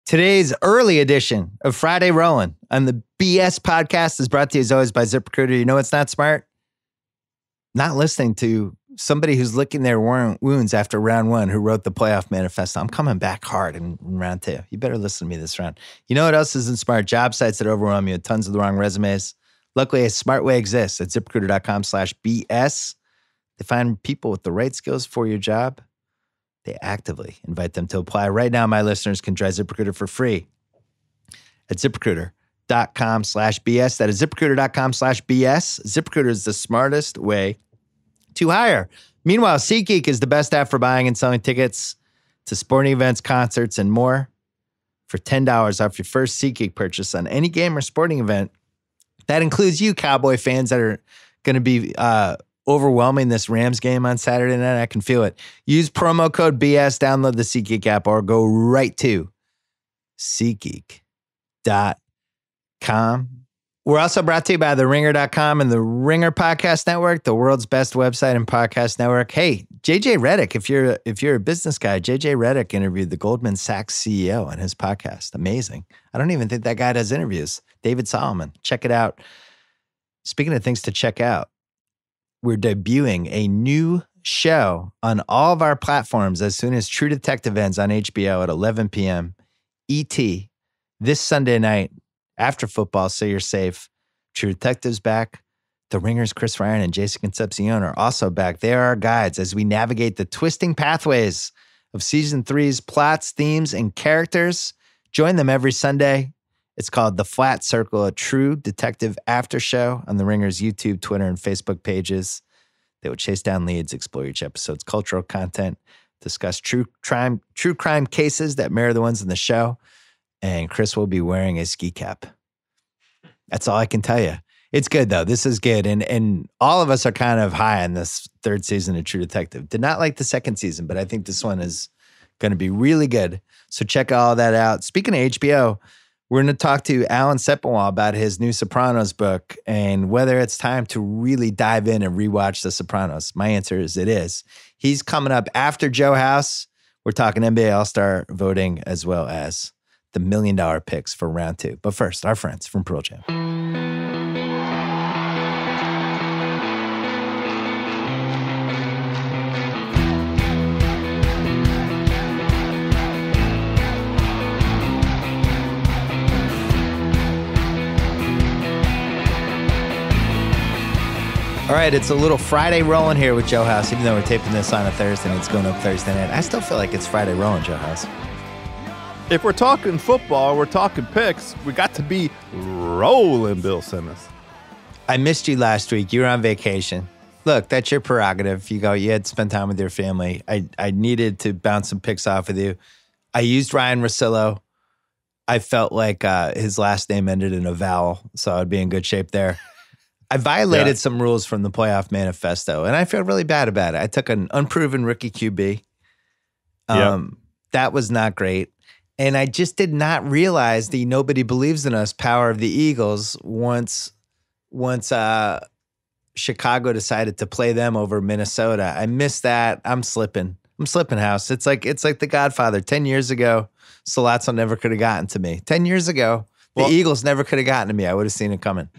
Today's early edition of Friday Rollin on the BS podcast is brought to you as always by ZipRecruiter. You know what's not smart? Not listening to somebody who's licking their wounds after round one who wrote the playoff manifesto. I'm coming back hard in round two. You better listen to me this round. You know what else isn't smart? Job sites that overwhelm you with tons of the wrong resumes. Luckily, a smart way exists at ZipRecruiter.com/BS. They find people with the right skills for your job. They actively invite them to apply. Right now, my listeners can try ZipRecruiter for free at ZipRecruiter.com/BS. That is ZipRecruiter.com/BS. ZipRecruiter is the smartest way to hire. Meanwhile, SeatGeek is the best app for buying and selling tickets to sporting events, concerts, and more. For $10 off your first SeatGeek purchase on any game or sporting event, that includes you, Cowboy fans that are going to be overwhelming this Rams game on Saturday night. I can feel it. Use promo code BS, download the SeatGeek app, or go right to SeatGeek.com. We're also brought to you by TheRinger.com and the Ringer Podcast Network, the world's best website and podcast network. Hey, JJ Redick, if you're a business guy, JJ Redick interviewed the Goldman Sachs CEO on his podcast. Amazing. I don't even think that guy does interviews. David Solomon. Check it out. Speaking of things to check out, we're debuting a new show on all of our platforms as soon as True Detective ends on HBO at 11 p.m. ET this Sunday night after football, so you're safe. True Detective's back. The Ringers, Chris Ryan and Jason Concepcion are also back. They are our guides as we navigate the twisting pathways of Season 3's plots, themes, and characters. Join them every Sunday. It's called The Flat Circle, a True Detective after show on the Ringer's YouTube, Twitter, and Facebook pages. They will chase down leads, explore each episode's cultural content, discuss true crime cases that mirror the ones in the show, and Chris will be wearing a ski cap. That's all I can tell you. It's good, though. This is good, and all of us are kind of high on this third season of True Detective. Did not like the second season, but I think this one is going to be really good. So check all that out. Speaking of HBO, we're going to talk to Alan Sepinwall about his new Sopranos book and whether it's time to really dive in and rewatch The Sopranos. My answer is it is. He's coming up after Joe House. We're talking NBA All-Star voting as well as the $1 million picks for round two. But first, our friends from Pearl Jam. All right, it's a little Friday Rollin here with Joe House, even though we're taping this on a Thursday and it's going up Thursday night. I still feel like it's Friday Rollin, Joe House. If we're talking football, we're talking picks, we got to be rolling, Bill Simmons. I missed you last week. You were on vacation. Look, that's your prerogative. You had to spend time with your family. I needed to bounce some picks off with you. I used Ryan Russillo. I felt like his last name ended in a vowel, so I'd be in good shape there. I violated some rules from the playoff manifesto, and I feel really bad about it. I took an unproven rookie QB. That was not great. And I just did not realize the nobody believes in us power of the Eagles once Chicago decided to play them over Minnesota. I missed that. I'm slipping, House. It's like The Godfather. 10 years ago, Salazzo never could have gotten to me. 10 years ago, the Eagles never could have gotten to me. I would have seen it coming.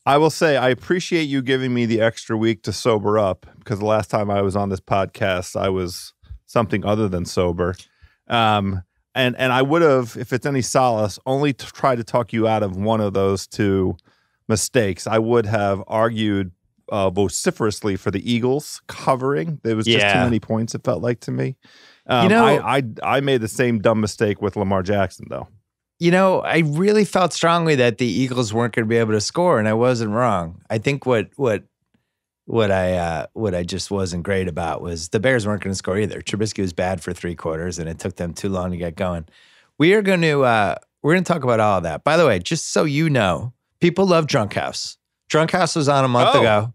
I will say I appreciate you giving me the extra week to sober up, because the last time I was on this podcast, I was something other than sober. And I would have, if it's any solace, only tried to talk you out of one of those two mistakes. I would have argued vociferously for the Eagles covering. There was just too many points, it felt like to me. I made the same dumb mistake with Lamar Jackson, though. I really felt strongly that the Eagles weren't going to be able to score, and I wasn't wrong. I think what I just wasn't great about was the Bears weren't going to score either. Trubisky was bad for 3 quarters, and it took them too long to get going. We're going to talk about all of that. By the way, just so you know, people love Drunk House. Drunk House was on a month ago.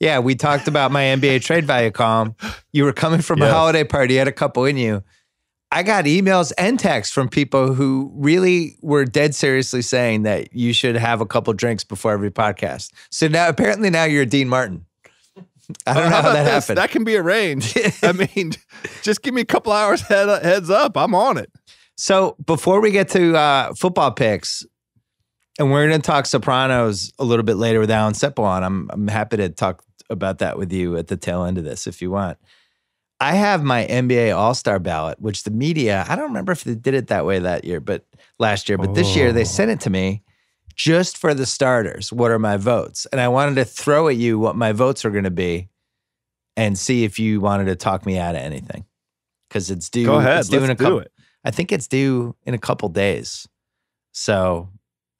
Yeah, we talked about my NBA trade value column. You were coming from a holiday party, you had a couple in you. I got emails and texts from people who really were dead seriously saying that you should have a couple drinks before every podcast. So apparently now you're Dean Martin. I don't know how that happened. That can be arranged. I mean, just give me a couple hours heads up. I'm on it. So before we get to football picks, and we're going to talk Sopranos a little bit later with Alan Sepinwall, I'm happy to talk about that with you at the tail end of this if you want. I have my NBA All-Star ballot, which the media, I don't remember if they did it that way last year, but this year they sent it to me just for the starters. What are my votes? And I wanted to throw at you what my votes are going to be and see if you wanted to talk me out of anything. Because it's due. Go ahead, it's due let's do it. I think it's due in a couple days. So,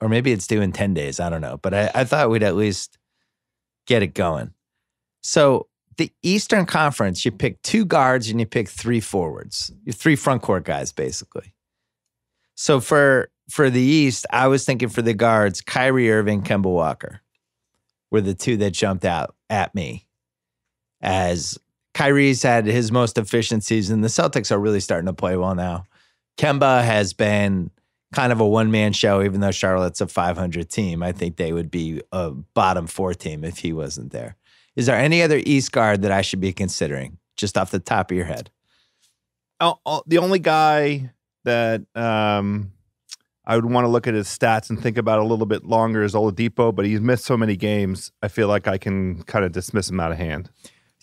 or maybe it's due in 10 days. I don't know. But I thought we'd at least get it going. So the Eastern Conference, you pick 2 guards and you pick 3 forwards. You're 3 front court guys, basically. So for the East, I was thinking for the guards, Kyrie Irving, Kemba Walker were the 2 that jumped out at me. As Kyrie's had his most efficient season. The Celtics are really starting to play well now. Kemba has been kind of a one-man show, even though Charlotte's a 500 team. I think they would be a bottom 4 team if he wasn't there. Is there any other East guard that I should be considering, just off the top of your head? The only guy that I would want to look at his stats and think about a little bit longer is Oladipo, but he's missed so many games, I feel like I can kind of dismiss him out of hand.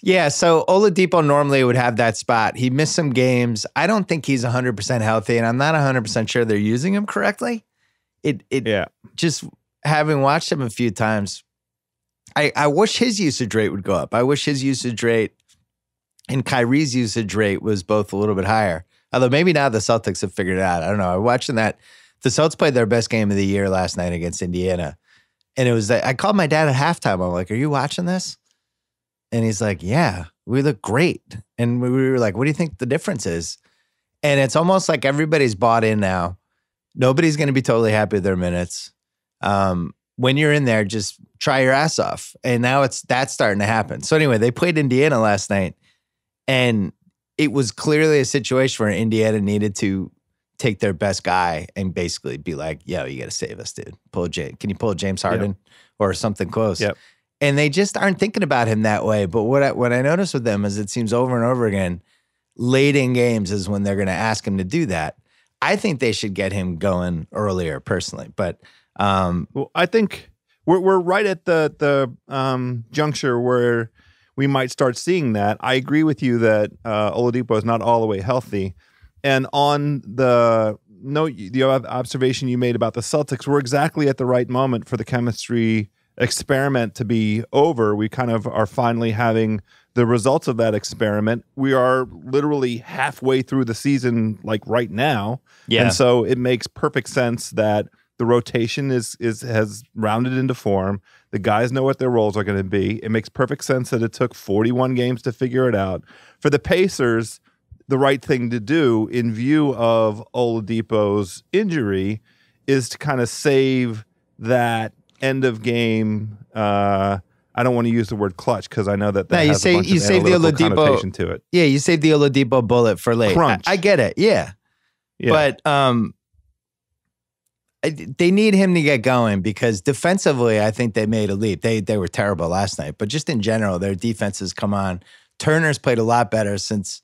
Yeah, so Oladipo normally would have that spot. He missed some games. I don't think he's 100% healthy, and I'm not 100% sure they're using him correctly. Just having watched him a few times, I wish his usage rate would go up. I wish his usage rate and Kyrie's usage rate was both a little bit higher. Although maybe now the Celtics have figured it out. I don't know. I'm watching that. The Celtics played their best game of the year last night against Indiana. And it was, I called my dad at halftime. I'm like, are you watching this? And he's like, yeah, we look great. And we were like, what do you think the difference is? And it's almost like everybody's bought in now. Nobody's going to be totally happy with their minutes. When you're in there, just try your ass off. And now that's starting to happen. So anyway, they played Indiana last night. And it was clearly a situation where Indiana needed to take their best guy and basically be like, yo, you got to save us, dude. Can you pull James Harden or something close? Yep. And they just aren't thinking about him that way. But what I notice with them is it seems over and over again, late in games is when they're going to ask him to do that. I think they should get him going earlier, personally. But well, I think we're right at the juncture where we might start seeing that. I agree with you that Oladipo is not all the way healthy. And on the observation you made about the Celtics, we're exactly at the right moment for the chemistry experiment to be over. We kind of are finally having the results of that experiment. We are literally halfway through the season, like right now. Yeah. And so it makes perfect sense that the rotation has rounded into form. The guys know what their roles are going to be. It makes perfect sense that it took 41 games to figure it out. For the Pacers, the right thing to do in view of Oladipo's injury is to kind of save that end of game. I don't want to use the word clutch because I know that has a bunch of analytical connotation to it. Yeah, you save the Oladipo bullet for late. Crunch. I get it. Yeah. But they need him to get going because defensively, I think they made a leap. They were terrible last night, but just in general, their defense has come on. Turner's played a lot better since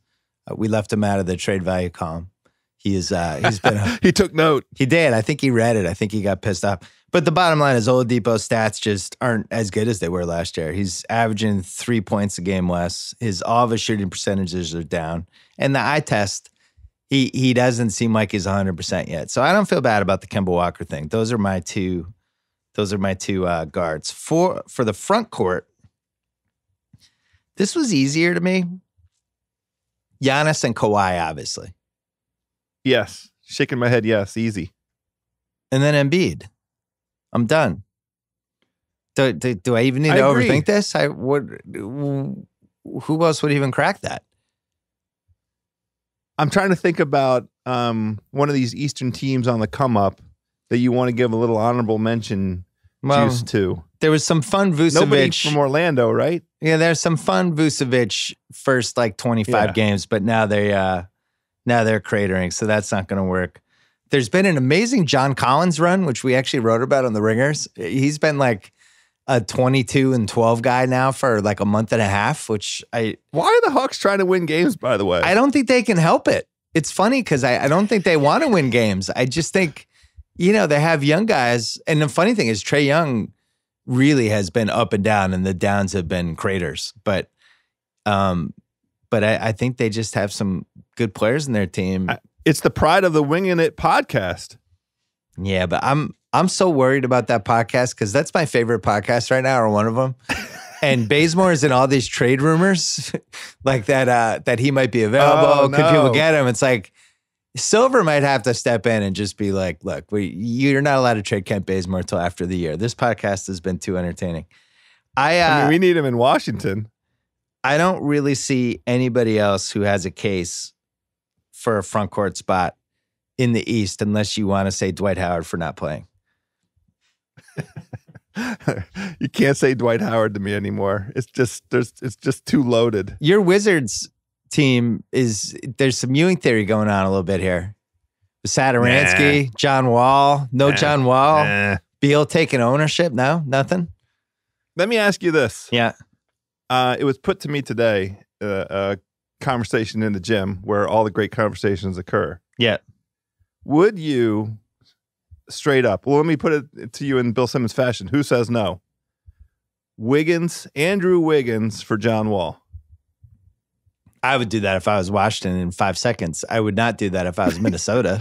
we left him out of the trade value column. He's been he took note. He did. I think he read it. I think he got pissed off. But the bottom line is Oladipo's stats just aren't as good as they were last year. He's averaging 3 points a game less. All of his shooting percentages are down. And the eye test, he doesn't seem like he's 100% yet. So I don't feel bad about the Kemba Walker thing. Those are my two guards. For the front court, this was easier to me. Giannis and Kawhi, obviously. Yes. Shaking my head, yes. Easy. And then Embiid. I'm done. Do I even need to overthink this? Who else would even crack that? I'm trying to think about one of these Eastern teams on the come up that you want to give a little honorable mention juice to. There was some fun Vucevic. Nobody from Orlando, right? Yeah, there's some fun Vucevic first 25 games, but now they're cratering, so that's not going to work. There's been an amazing John Collins run, which we actually wrote about on the Ringers. He's been like a 22-12 guy now for like a month and a half, Why are the Hawks trying to win games, by the way? I don't think they can help it. it's funny because I don't think they want to win games. I just think, they have young guys. And the funny thing is Trae Young really has been up and down, and the downs have been craters. But I think they just have some good players in their team. It's the pride of the Winging It podcast. Yeah, but I'm so worried about that podcast because that's my favorite podcast right now, or one of them. And Bazemore is in all these trade rumors, like that he might be available. Oh, Could no. people get him? It's like Silver might have to step in and just be like, look, you're not allowed to trade Kent Bazemore until after the year. This podcast has been too entertaining. I mean, we need him in Washington. I don't really see anybody else who has a case for a front court spot in the East unless you want to say Dwight Howard for not playing. You can't say Dwight Howard to me anymore. It's just too loaded. Your Wizards team there's some Ewing theory going on a little bit here. Satoransky, John Wall, John Wall, Beal taking ownership. No, nothing. Let me ask you this. Yeah. It was put to me today, a conversation in the gym where all the great conversations occur. Yeah. Would you straight up, well, let me put it to you in Bill Simmons fashion. Who says no? Andrew Wiggins for John Wall. I would do that if I was Washington in 5 seconds. I would not do that if I was Minnesota.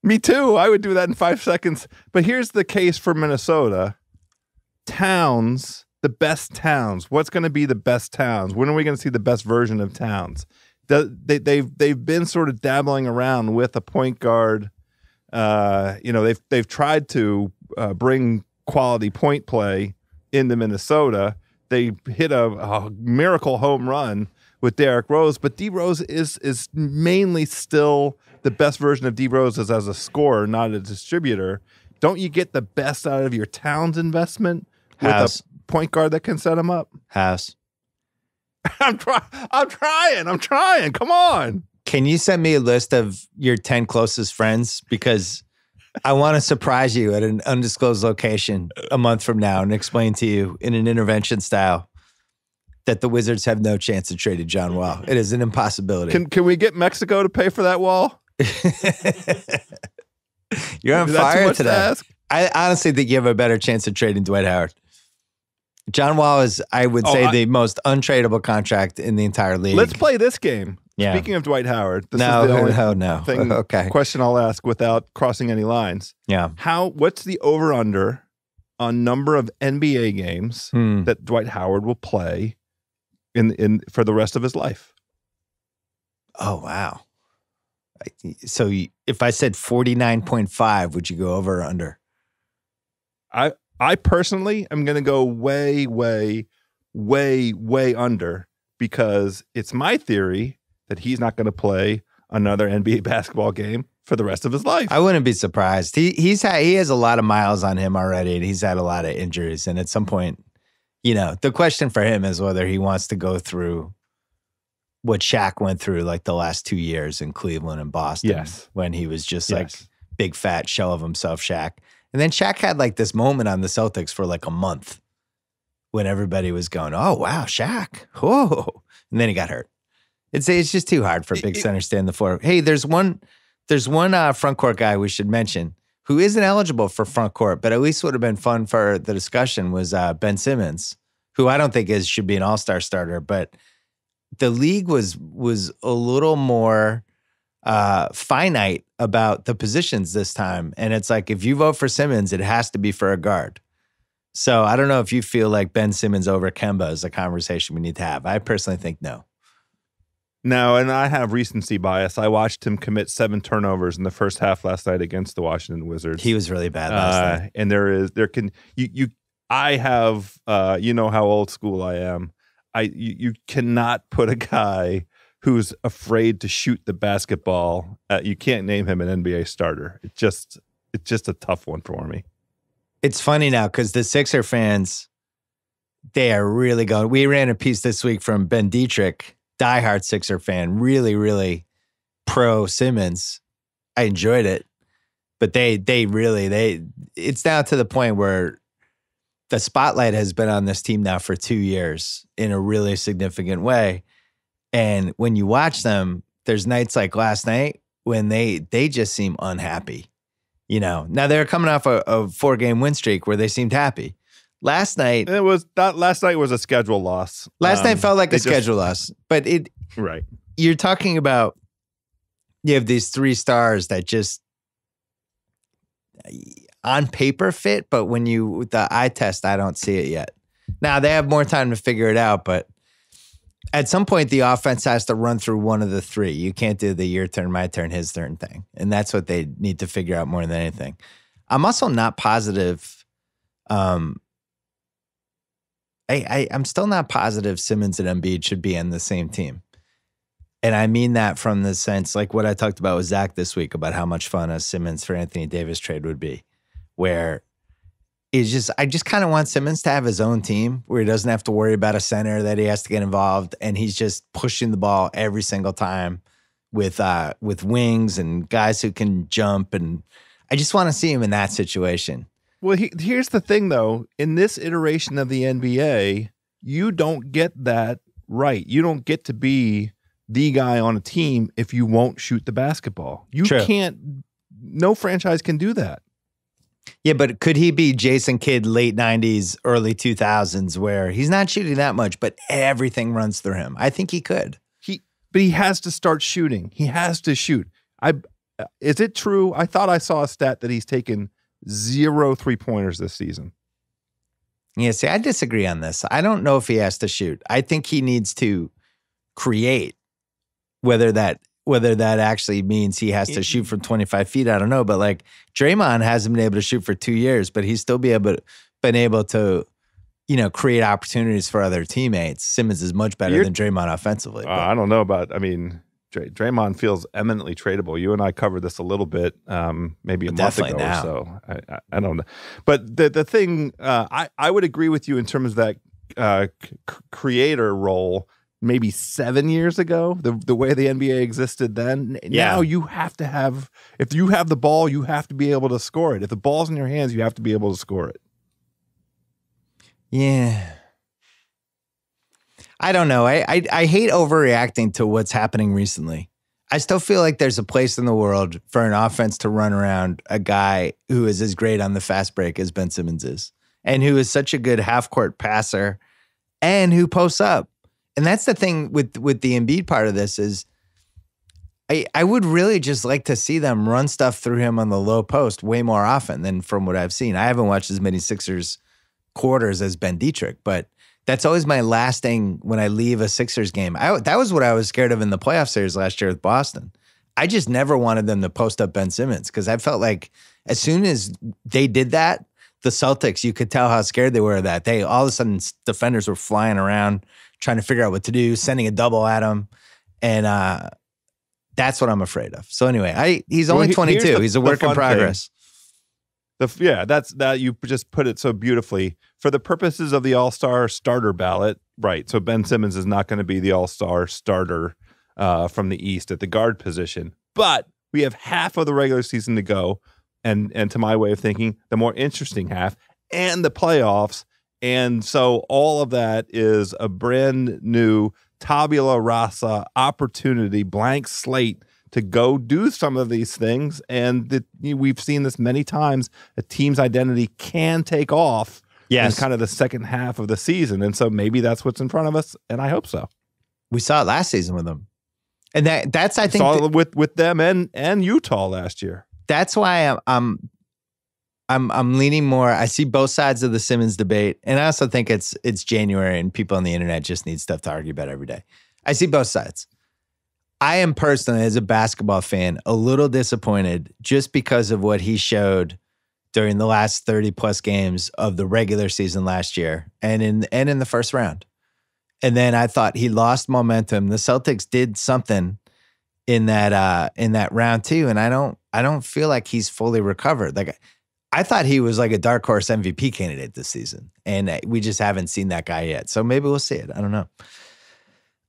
Me too. I would do that in 5 seconds. But here's the case for Minnesota. Towns, the best Towns. What's going to be the best Towns? When are we going to see the best version of Towns? They've been sort of dabbling around with a point guard. They've tried to bring quality point play into Minnesota. They hit a miracle home run with Derrick Rose, but D Rose is mainly still the best version of D Rose as a scorer, not a distributor. Don't you get the best out of your Towns investment with a point guard that can set him up? House. I'm trying. Come on. Can you send me a list of your 10 closest friends? Because I want to surprise you at an undisclosed location a month from now and explain to you in an intervention style that the Wizards have no chance of trading John Wall. It is an impossibility. Can we get Mexico to pay for that wall? You're on Is that too fire much to today. ask? I honestly think you have a better chance of trading Dwight Howard. John Wall is, I would say, the most untradeable contract in the entire league. Let's play this game. Yeah. Speaking of Dwight Howard, this No. is the only Okay. question I'll ask without crossing any lines. Yeah. What's the over-under on number of NBA games that Dwight Howard will play in for the rest of his life? Oh, wow. So if I said 49.5, would you go over or under? I personally am going to go way, way, way, way under, because it's my theory that he's not going to play another NBA basketball game for the rest of his life. I wouldn't be surprised. He has a lot of miles on him already, and he's had a lot of injuries. And at some point, the question for him is whether he wants to go through what Shaq went through like the last 2 years in Cleveland and Boston. Yes. When he was just like big fat shell of himself, Shaq. And then Shaq had like this moment on the Celtics for like a month when everybody was going, oh, wow, Shaq. Whoa. And then he got hurt. It's just too hard for big center to stay on the floor. Hey, there's one front court guy we should mention who isn't eligible for front court, but at least would have been fun for the discussion was Ben Simmons, who I don't think should be an all-star starter, but the league was a little more finite about the positions this time. And it's like, if you vote for Simmons, it has to be for a guard. So I don't know if you feel like Ben Simmons over Kemba is a conversation we need to have. I personally think no. No, and I have recency bias. I watched him commit 7 turnovers in the first half last night against the Washington Wizards. He was really bad last night. And I have you know how old school I am. You cannot put a guy who's afraid to shoot the basketball. You can't name him an NBA starter. It's just a tough one for me. It's funny now because the Sixer fans, they are really going. We ran a piece this week from Ben Dietrich, diehard Sixer fan, really, really pro Simmons. I enjoyed it, but it's now to the point where the spotlight has been on this team now for 2 years in a really significant way. And when you watch them, there's nights like last night when they just seem unhappy. Now they're coming off a 4-game win streak where they seemed happy. Last night was a schedule loss. Last night felt like a schedule loss, but right. You're talking about you have these 3 stars that just on paper fit, but when with the eye test, I don't see it yet. Now they have more time to figure it out, but at some point the offense has to run through one of the 3. You can't do the your turn, my turn, his turn thing, and that's what they need to figure out more than anything. I'm also not positive. I'm still not positive Simmons and Embiid should be on the same team. And I mean that from the sense, like what I talked about with Zach this week about how much fun a Simmons for Anthony Davis trade would be, where I just kind of want Simmons to have his own team where he doesn't have to worry about a center that he has to get involved, and he's just pushing the ball every single time with wings and guys who can jump, and I just want to see him in that situation. Well, here's the thing, though. In this iteration of the NBA, you don't get that right. You don't get to be the guy on a team if you won't shoot the basketball. You can't. No franchise can do that. Yeah, but could he be Jason Kidd late 90s, early 2000s where he's not shooting that much, but everything runs through him? I think he could. But he has to start shooting. He has to shoot. Is it true? I thought I saw a stat that he's taken 0 3-pointers this season. Yeah, see, I disagree on this. I don't know if he has to shoot. I think he needs to create. Whether that actually means he has to shoot from 25 feet, I don't know. But like Draymond hasn't been able to shoot for 2 years, but he's still been able to, create opportunities for other teammates. Simmons is much better than Draymond offensively. I don't know about. Draymond feels eminently tradable. You and I covered this a little bit, maybe a month ago or so. I don't know, but the thing I would agree with you in terms of that creator role. Maybe 7 years ago, the way the NBA existed then. Yeah. Now you have to have, if you have the ball, you have to be able to score it. If the ball's in your hands, you have to be able to score it. Yeah. I don't know. I hate overreacting to what's happening recently. I still feel like there's a place in the world for an offense to run around a guy who is as great on the fast break as Ben Simmons is, and who is such a good half-court passer and who posts up. And that's the thing with the Embiid part of this is I would really just like to see them run stuff through him on the low post way more often than from what I've seen. I haven't watched as many Sixers quarters as Ben Dietrich, but that's always my last thing when I leave a Sixers game. That was what I was scared of in the playoff series last year with Boston. I just never wanted them to post up Ben Simmons because I felt like as soon as they did that, the Celtics, you could tell how scared they were of that. All of a sudden, defenders were flying around, trying to figure out what to do, sending a double at him. And that's what I'm afraid of. So anyway, he's only 22. He's a work in progress. That's you just put it so beautifully. For the purposes of the All-Star starter ballot, right, so Ben Simmons is not going to be the All-Star starter from the East at the guard position. But we have half of the regular season to go. And to my way of thinking, the more interesting half and the playoffs. And so all of that is a brand new tabula rasa opportunity, blank slate to go do some of these things. And we've seen this many times. A team's identity can take off in kind of the second half of the season. And so maybe that's what's in front of us. And I hope so. We saw it last season with them. And that's I think saw it with them and Utah last year. That's why I'm leaning more. I see both sides of the Simmons debate, and I also think it's January and people on the internet just need stuff to argue about every day. I see both sides. I am personally, as a basketball fan, a little disappointed just because of what he showed during the last 30 plus games of the regular season last year and in the first round. And then I thought he lost momentum. The Celtics did something in that round too, and I don't feel like he's fully recovered. Like I thought he was like a dark horse MVP candidate this season, and we just haven't seen that guy yet. So maybe we'll see it. I don't know.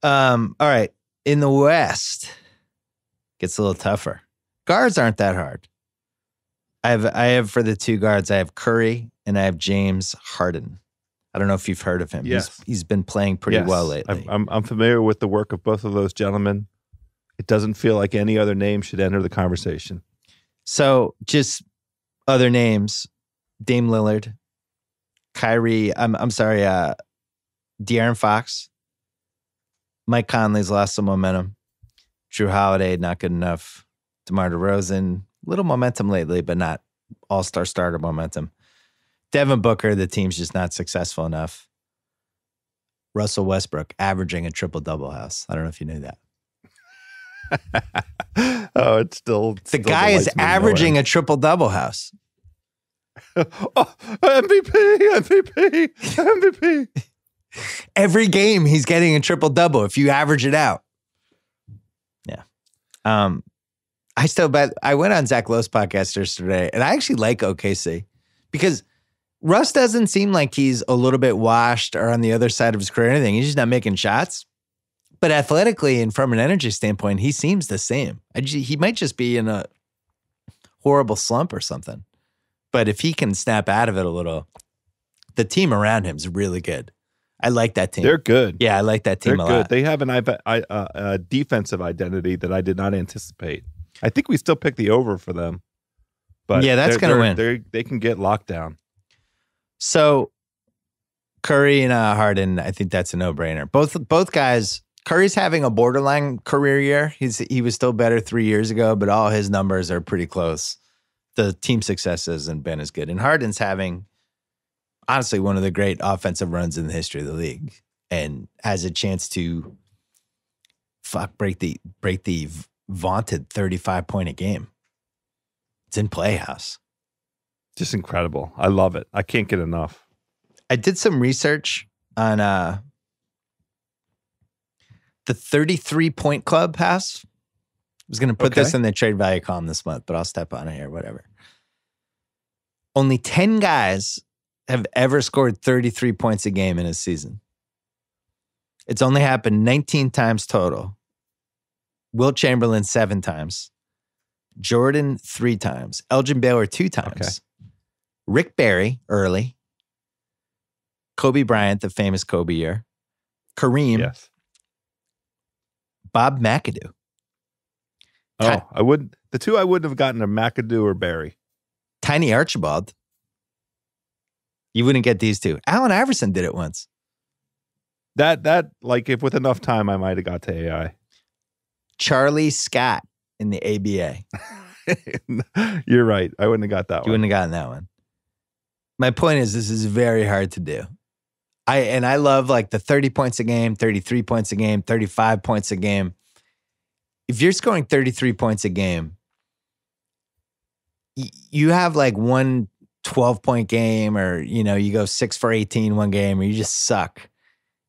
All right, in the West, gets a little tougher. Guards aren't that hard. I have for the 2 guards, I have Curry and I have James Harden. I don't know if you've heard of him. Yes. He's been playing pretty well lately. I'm familiar with the work of both of those gentlemen. It doesn't feel like any other name should enter the conversation. So just other names: Dame Lillard, Kyrie. I'm sorry, De'Aaron Fox. Mike Conley's lost some momentum. Drew Holiday, not good enough. DeMar DeRozan, little momentum lately, but not all-star starter momentum. Devin Booker, the team's just not successful enough. Russell Westbrook, averaging a triple-double house. I don't know if you knew that. Oh, it's still the guy is averaging a triple-double house. Oh, MVP. Every game he's getting a triple-double if you average it out. Yeah. I still bet. I went on Zach Lowe's podcast yesterday, and I actually like OKC because Russ doesn't seem like he's a little bit washed or on the other side of his career or anything. He's just not making shots. But athletically and from an energy standpoint, he seems the same. He might just be in a horrible slump or something. But if he can snap out of it a little, the team around him is really good. I like that team. They're good. Yeah, I like that team a lot. They have a defensive identity that I did not anticipate. I think we still pick the over for them. But yeah, that's going to win. They can get locked down. So Curry and Harden, I think that's a no-brainer. Both guys, Curry's having a borderline career year. He was still better 3 years ago, but all his numbers are pretty close. The team success hasn't been as good. And Harden's having, honestly, one of the great offensive runs in the history of the league and has a chance to break the vaunted 35-point a game. It's in Playhouse. Just incredible. I love it. I can't get enough. I did some research on the 33-point club pass. I was going to put this in the trade value column this month, but I'll step on it here, whatever. Only 10 guys have ever scored 33 points a game in a season. It's only happened 19 times total. Wilt Chamberlain 7 times. Jordan 3 times. Elgin Baylor 2 times. Okay. Rick Barry early. Kobe Bryant, the famous Kobe year. Kareem. Yes. Bob McAdoo. The two I wouldn't have gotten are McAdoo or Barry. Tiny Archibald. You wouldn't get these two. Allen Iverson did it once. That like if with enough time I might have got to AI. Charlie Scott in the ABA. You're right. I wouldn't have got that one. You wouldn't have gotten that one. My point is this is very hard to do. I love like the 30 points a game, 33 points a game, 35 points a game. If you're scoring 33 points a game, you have like one 12-point game or, you go 6 for 18 one game or you just suck.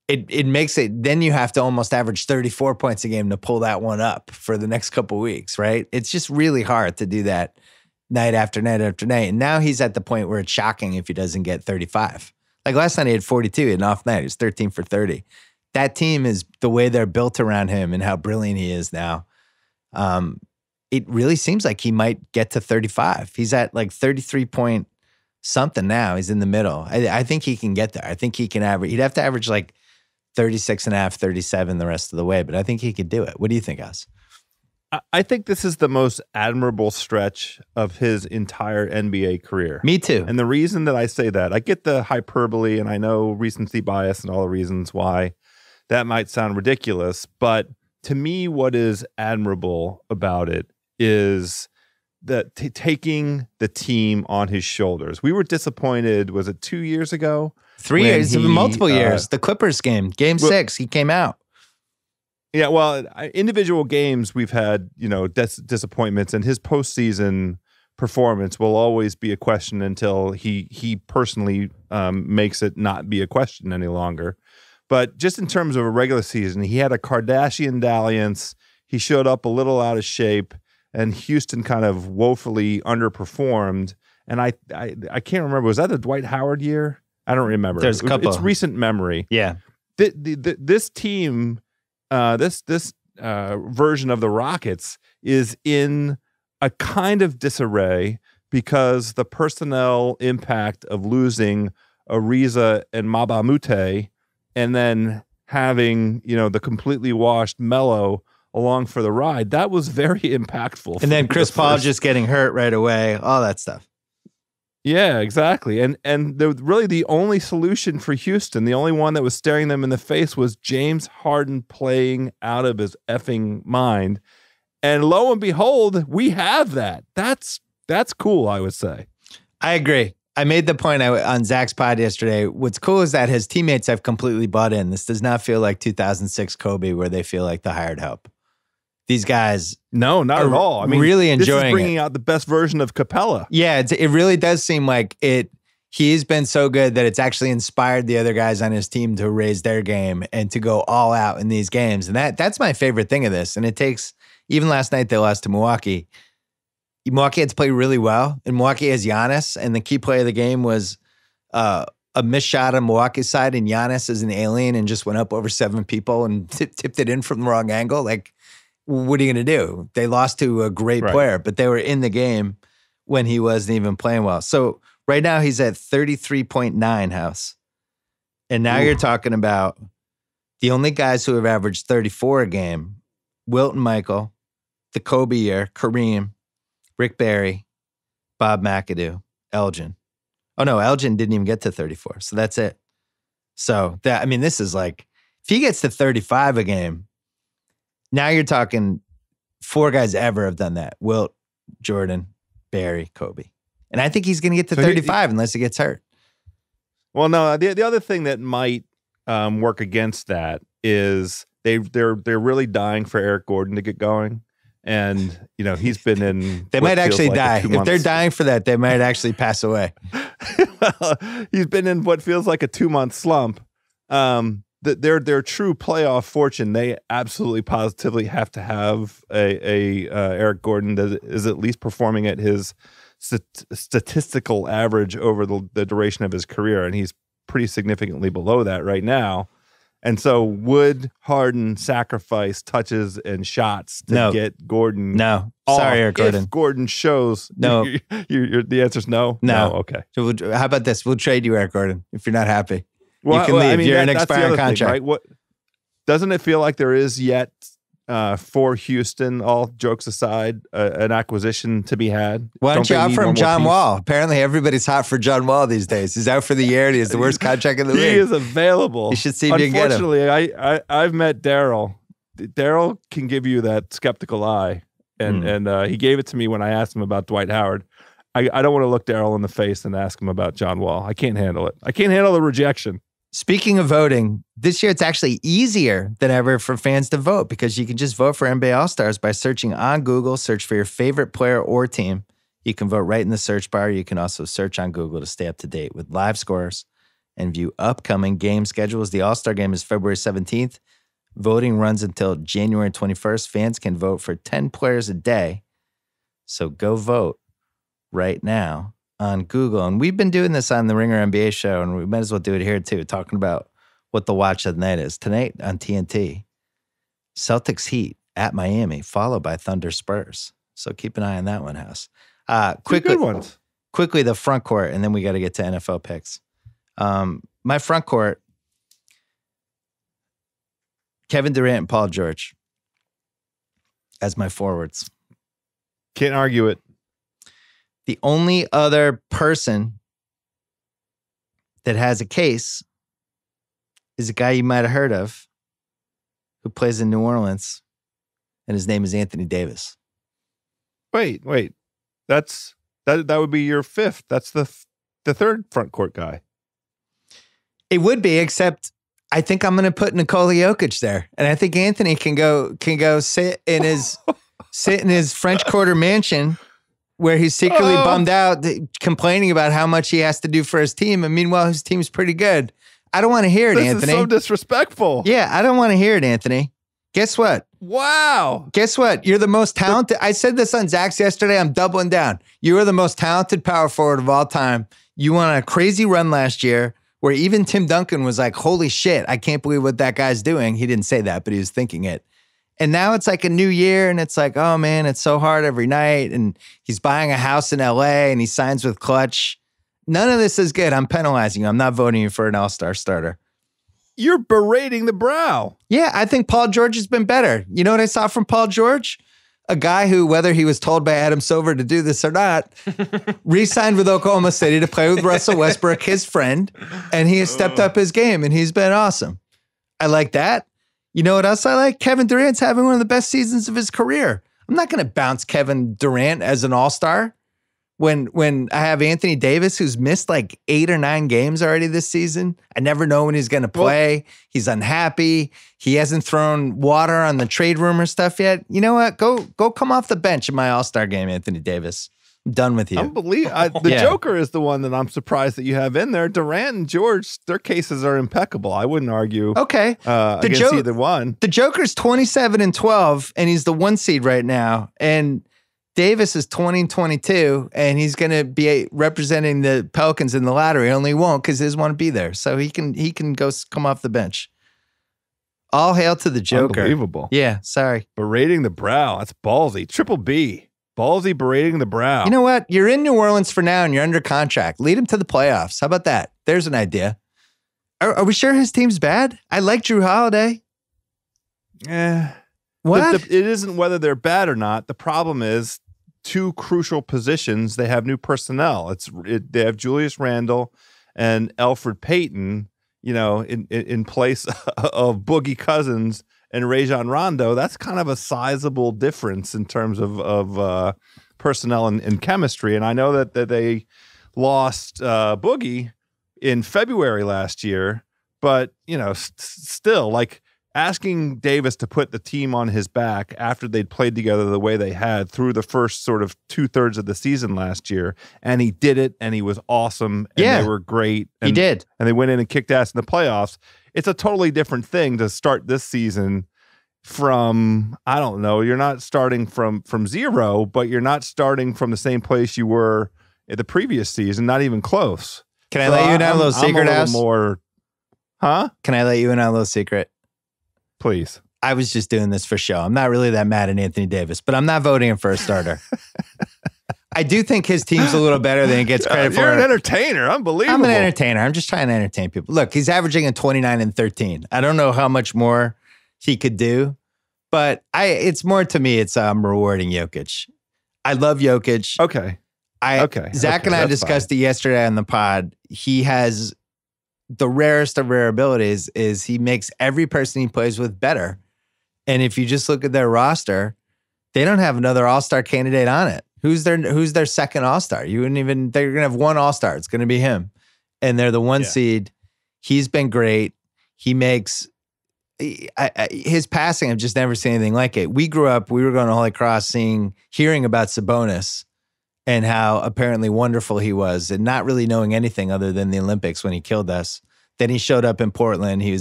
It makes it, then you have to almost average 34 points a game to pull that one up for the next couple of weeks, right? It's just really hard to do that night after night after night. And now he's at the point where it's shocking if he doesn't get 35. Like last night he had 42, an off night. He was 13 for 30. That team is the way they're built around him and how brilliant he is now. It really seems like he might get to 35. He's at like 33 point something now. He's in the middle. I think he can get there. I think he can average. He'd have to average like 36 and a half, 37 the rest of the way, but I think he could do it. What do you think, Oz? I think this is the most admirable stretch of his entire NBA career. Me too. And the reason that I say that, I get the hyperbole and I know recency bias and all the reasons why that might sound ridiculous, but to me, what is admirable about it is that taking the team on his shoulders. We were disappointed, was it 2 years ago? 3 years, multiple years. The Clippers game 6, he came out. Yeah, well, individual games we've had, disappointments, and his postseason performance will always be a question until he personally makes it not be a question any longer. But just in terms of a regular season, he had a Kardashian dalliance. He showed up a little out of shape, and Houston kind of woefully underperformed. And I can't remember, was that the Dwight Howard year? I don't remember. There's a couple. It's recent memory. Yeah. This team. This version of the Rockets is in a kind of disarray because the personnel impact of losing Ariza and Mabamute and then having, the completely washed Melo along for the ride. That was very impactful. And then Chris Paul just getting hurt right away, all that stuff. Yeah, exactly. And really the only solution for Houston, the only one that was staring them in the face, was James Harden playing out of his effing mind. And lo and behold, we have that. That's cool, I would say. I agree. I made the point on Zach's pod yesterday. What's cool is that his teammates have completely bought in. This does not feel like 2006 Kobe, where they feel like the hired help. These guys, no, not at all. I mean, really enjoying this is bringing out the best version of Capella. Yeah, it really does seem like it. He's been so good that it's actually inspired the other guys on his team to raise their game and to go all out in these games. And that's my favorite thing of this. And it takes, even last night they lost to Milwaukee. Milwaukee had to play really well, and Milwaukee has Giannis, and the key play of the game was a missed shot on Milwaukee's side, and Giannis is an alien and just went up over 7 people and tipped it in from the wrong angle. Like, what are you going to do? They lost to a great player, but they were in the game when he wasn't even playing well. So right now he's at 33.9 house. And now you're talking about the only guys who have averaged 34 a game: Wilt and Michael, the Kobe year, Kareem, Rick Barry, Bob McAdoo, Elgin. Oh no, Elgin didn't even get to 34. So that's it. So this is like, if he gets to 35 a game, now you're talking 4 guys ever have done that: Wilt, Jordan, Barry, Kobe. And I think he's going to get to 35 unless he gets hurt. Well, no, the other thing that might work against that is they're really dying for Eric Gordon to get going. And, he's been in... They might actually die. If they're dying for that, they might actually pass away. Well, he's been in what feels like a 2-month slump. Their true playoff fortune, they absolutely positively have to have a Eric Gordon that is at least performing at his statistical average over the duration of his career, and he's pretty significantly below that right now. And so would Harden sacrifice touches and shots to get Gordon? No. Sorry, Eric Gordon. If Gordon shows... No. The answer's no? No. Okay. So how about this? We'll trade you, Eric Gordon, if you're not happy. You can leave. You're an expiring contract. Right? Doesn't it feel like there is yet, for Houston, all jokes aside, an acquisition to be had? Why don't you offer him John Wall? Apparently everybody's hot for John Wall these days. He's out for the year and he has the worst contract in the league. He is available. You should see if you can get him. Unfortunately, I've met Daryl. Daryl can give you that skeptical eye. And he gave it to me when I asked him about Dwight Howard. I don't want to look Daryl in the face and ask him about John Wall. I can't handle it. I can't handle the rejection. Speaking of voting, this year it's actually easier than ever for fans to vote because you can just vote for NBA All-Stars by searching on Google. Search for your favorite player or team. You can vote right in the search bar. You can also search on Google to stay up to date with live scores and view upcoming game schedules. The All-Star game is February 17th. Voting runs until January 21st. Fans can vote for 10 players a day. So go vote right now on Google. And we've been doing this on the Ringer NBA show, and we might as well do it here too, talking about what the watch of the night is. Tonight on TNT, Celtics Heat at Miami, followed by Thunder Spurs. So keep an eye on that one, House. Quickly, good ones. Quickly, the front court, and then we got to get to NFL picks. My front court, Kevin Durant and Paul George as my forwards. Can't argue it. The only other person that has a case is a guy you might have heard of who plays in New Orleans, and his name is Anthony Davis. Wait. That would be your fifth. That's the third front court guy. It would be, except I think I'm going to put Nikola Jokic there, and I think Anthony can go sit in his French Quarter mansion where he's secretly bummed out, complaining about how much he has to do for his team. And meanwhile, his team's pretty good. I don't want to hear it, Anthony. This is so disrespectful. Yeah, I don't want to hear it, Anthony. Guess what? Wow. Guess what? You're the most talented. I said this on Zach's yesterday. I'm doubling down. You are the most talented power forward of all time. You went on a crazy run last year where even Tim Duncan was like, holy shit, I can't believe what that guy's doing. He didn't say that, but he was thinking it. And now it's like a new year, and it's like, oh man, it's so hard every night. And he's buying a house in LA, and he signs with Clutch. None of this is good. I'm penalizing you. I'm not voting you for an all-star starter. You're berating the brow. Yeah, I think Paul George has been better. You know what I saw from Paul George? A guy who, whether he was told by Adam Silver to do this or not, re-signed with Oklahoma City to play with Russell Westbrook, his friend, and he has stepped up his game, and he's been awesome. I like that. You know what else I like? Kevin Durant's having one of the best seasons of his career. I'm not going to bounce Kevin Durant as an all-star when I have Anthony Davis, who's missed like 8 or 9 games already this season. I never know when he's going to play. He's unhappy. He hasn't thrown water on the trade rumor stuff yet. You know what? Go come off the bench in my all-star game, Anthony Davis. I'm done with you. The Joker is the one that I'm surprised that you have in there. Durant and George, their cases are impeccable. I wouldn't argue against either one. The Joker's 27-12, and he's the 1 seed right now. And Davis is 20-22, and he's going to be representing the Pelicans in the lottery. Only won't because he doesn't want to be there. So he can come off the bench. All hail to the Joker. Unbelievable. Yeah, sorry. Berating the brow. That's ballsy. Triple B. Ballsy berating the brow. You know what? You're in New Orleans for now, and you're under contract. Lead him to the playoffs. How about that? There's an idea. Are we sure his team's bad? I like Drew Holiday. What? It isn't whether they're bad or not. The problem is 2 crucial positions. They have new personnel. They have Julius Randle and Elfrid Payton, in place of Boogie Cousins and Rajon Rondo. That's kind of a sizable difference in terms of personnel and chemistry. And I know that they lost Boogie in February last year, but still, like, asking Davis to put the team on his back after they'd played together the way they had through the first sort of 2/3 of the season last year, and he did it, and he was awesome, and they were great. And, he did. And they went in and kicked ass in the playoffs. It's a totally different thing to start this season from, I don't know, you're not starting from zero, but you're not starting from the same place you were in the previous season, not even close. Can I let you in on a little secret, House? Can I let you in on a little secret? Please. I was just doing this for show. I'm not really that mad at Anthony Davis, but I'm not voting him for a starter. I do think his team's a little better than he gets credit for. You're an entertainer. Unbelievable. I'm an entertainer. I'm just trying to entertain people. Look, he's averaging a 29-13. I don't know how much more he could do, but it's more to me, it's rewarding Jokic. I love Jokic. Okay. Zach and I discussed it yesterday on the pod. He has the rarest of rare abilities is he makes every person he plays with better. And if you just look at their roster, they don't have another all-star candidate on it. Who's their second all-star? They're going to have one all-star. It's going to be him. And they're the 1 seed. He's been great. He makes his passing. I've just never seen anything like it. We grew up, we were going to Holy Cross hearing about Sabonis and how apparently wonderful he was, and not really knowing anything other than the Olympics when he killed us. Then he showed up in Portland. He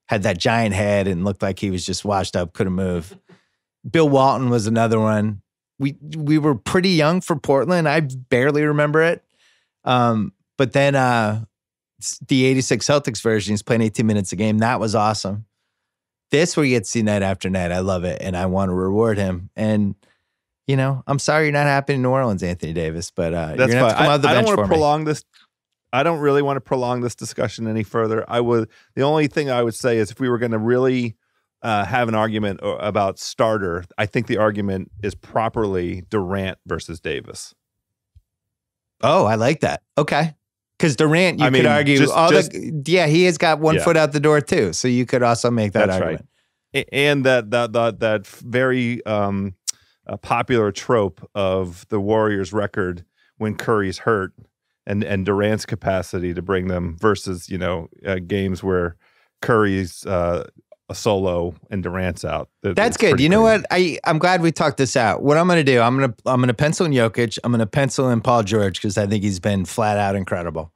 had that giant head and looked like he was just washed up, couldn't move. Bill Walton was another one. We were pretty young for Portland. I barely remember it. But then the 86 Celtics version, he's playing 18 minutes a game. That was awesome. This we get to see night after night. I love it, and I want to reward him. And I'm sorry you're not happy in New Orleans, Anthony Davis, but you're going to have to come out the bench for me. I don't really want to prolong this discussion any further. The only thing I would say is if we were going to really have an argument about starter, I think the argument is properly Durant versus Davis. Oh, I like that. Okay. Because Durant, you could argue, he has got one foot out the door too. So you could also make that argument. Right. And that very popular trope of the Warriors record when Curry's hurt and Durant's capacity to bring them versus, games where Curry's a solo and Durant's out. That's good. You know what? I'm glad we talked this out. What I'm going to do, I'm going to pencil in Jokic. I'm going to pencil in Paul George because I think he's been flat out incredible.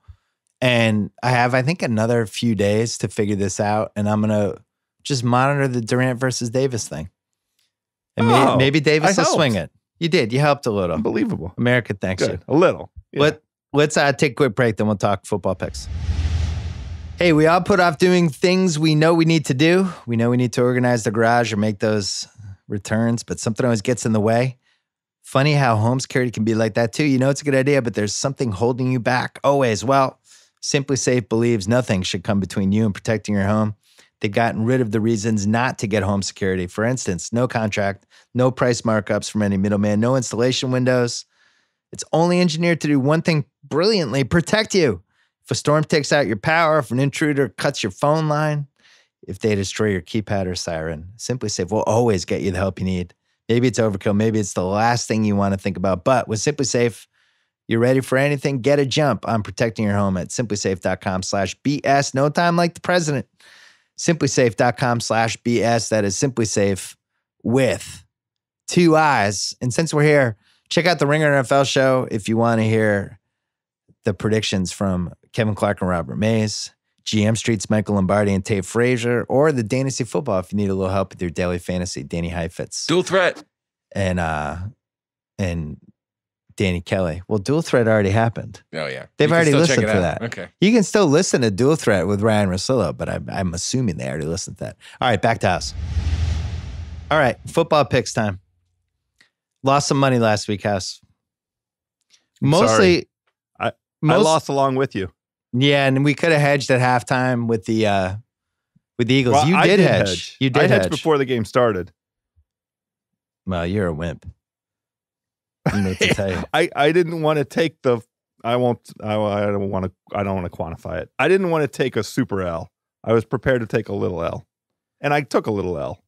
And I think, another few days to figure this out. And I'm going to just monitor the Durant versus Davis thing. And maybe Davis will swing it. You did. You helped a little. Unbelievable. America, thanks you. A little. Yeah. Let's take a quick break, then we'll talk football picks. Hey, we all put off doing things we know we need to do. We know we need to organize the garage or make those returns, but something always gets in the way. Funny how home security can be like that too. It's a good idea, but there's something holding you back always. Well, Simply Safe believes nothing should come between you and protecting your home. They've gotten rid of the reasons not to get home security. For instance, no contract, no price markups from any middleman, no installation windows. It's only engineered to do one thing brilliantly: protect you. If a storm takes out your power, if an intruder cuts your phone line, if they destroy your keypad or siren, Simply Safe will always get you the help you need. Maybe it's overkill. Maybe it's the last thing you want to think about. But with Simply Safe, you're ready for anything. Get a jump on protecting your home at simplysafe.com/BS. No time like the president. Simplysafe.com/BS. That is Simply Safe with 2 eyes. And since we're here, check out the Ringer NFL show if you want to hear the predictions from Kevin Clark and Robert Mays, GM Street's Michael Lombardi and Tate Frazier, or the Dynasty Football if you need a little help with your daily fantasy, Danny Heifetz. Dual threat. And Danny Kelly. Well, Dual Threat already happened. Oh, yeah. They've already listened to that. Okay. You can still listen to Dual Threat with Ryan Russillo, but I'm assuming they already listened to that. All right, back to house. All right, football picks time. Lost some money last week, House. Mostly. I lost along with you. Yeah, and we could have hedged at halftime with the Eagles. Well, You did hedge. You did I hedged hedge before the game started. Well, you're a wimp. I need to tell you. I didn't want to take the. I don't want to quantify it. I didn't want to take a super L. I was prepared to take a little L, and I took a little L.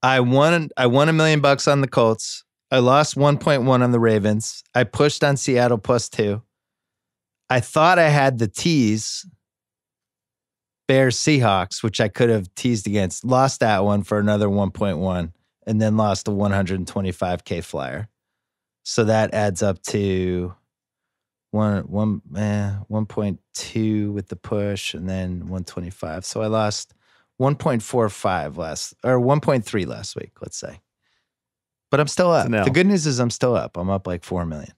I won $1 million on the Colts. I lost 1.1 on the Ravens. I pushed on Seattle +2. I thought I had the tease Bears Seahawks, which I could have teased against. Lost that one for another 1.1, and then lost a 125K flyer. So that adds up to 1.2 with the push, and then 125. So I lost 1.45 1.3 last week, let's say. But I'm still up. The good news is I'm still up. I'm up like 4 million.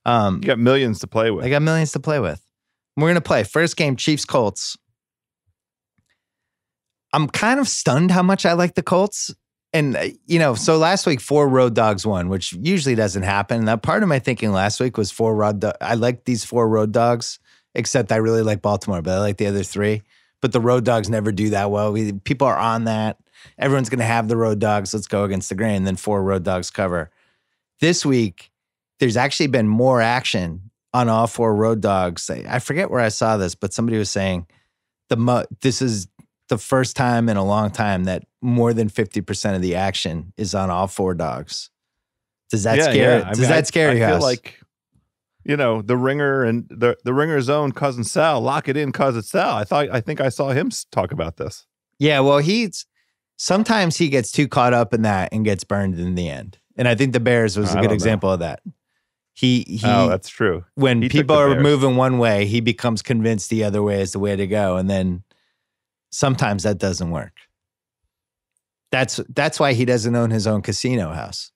You got millions to play with. I got millions to play with. We're going to play. First game, Chiefs-Colts. I'm kind of stunned how much I like the Colts. And, so last week, 4 road dogs won, which usually doesn't happen. And that part of my thinking last week was 4 road dogs. I like these 4 road dogs, except I really like Baltimore, but I like the other 3. But the road dogs never do that well. People are on that. Everyone's going to have the road dogs. Let's go against the grain. And then 4 road dogs cover. This week, there's actually been more action on all 4 road dogs. I forget where I saw this, but somebody was saying this is the first time in a long time that more than 50% of the action is on all 4 dogs. Does that scare? Yeah. Does that scare you? I feel like, the Ringer and the Ringer's own cousin Sal, lock it in, cousin Sal. I think I saw him talk about this. Yeah, well, sometimes he gets too caught up in that and gets burned in the end. And I think the Bears was a good example of that. Oh, that's true. When people are moving one way, he becomes convinced the other way is the way to go. And then sometimes that doesn't work. That's why he doesn't own his own casino house.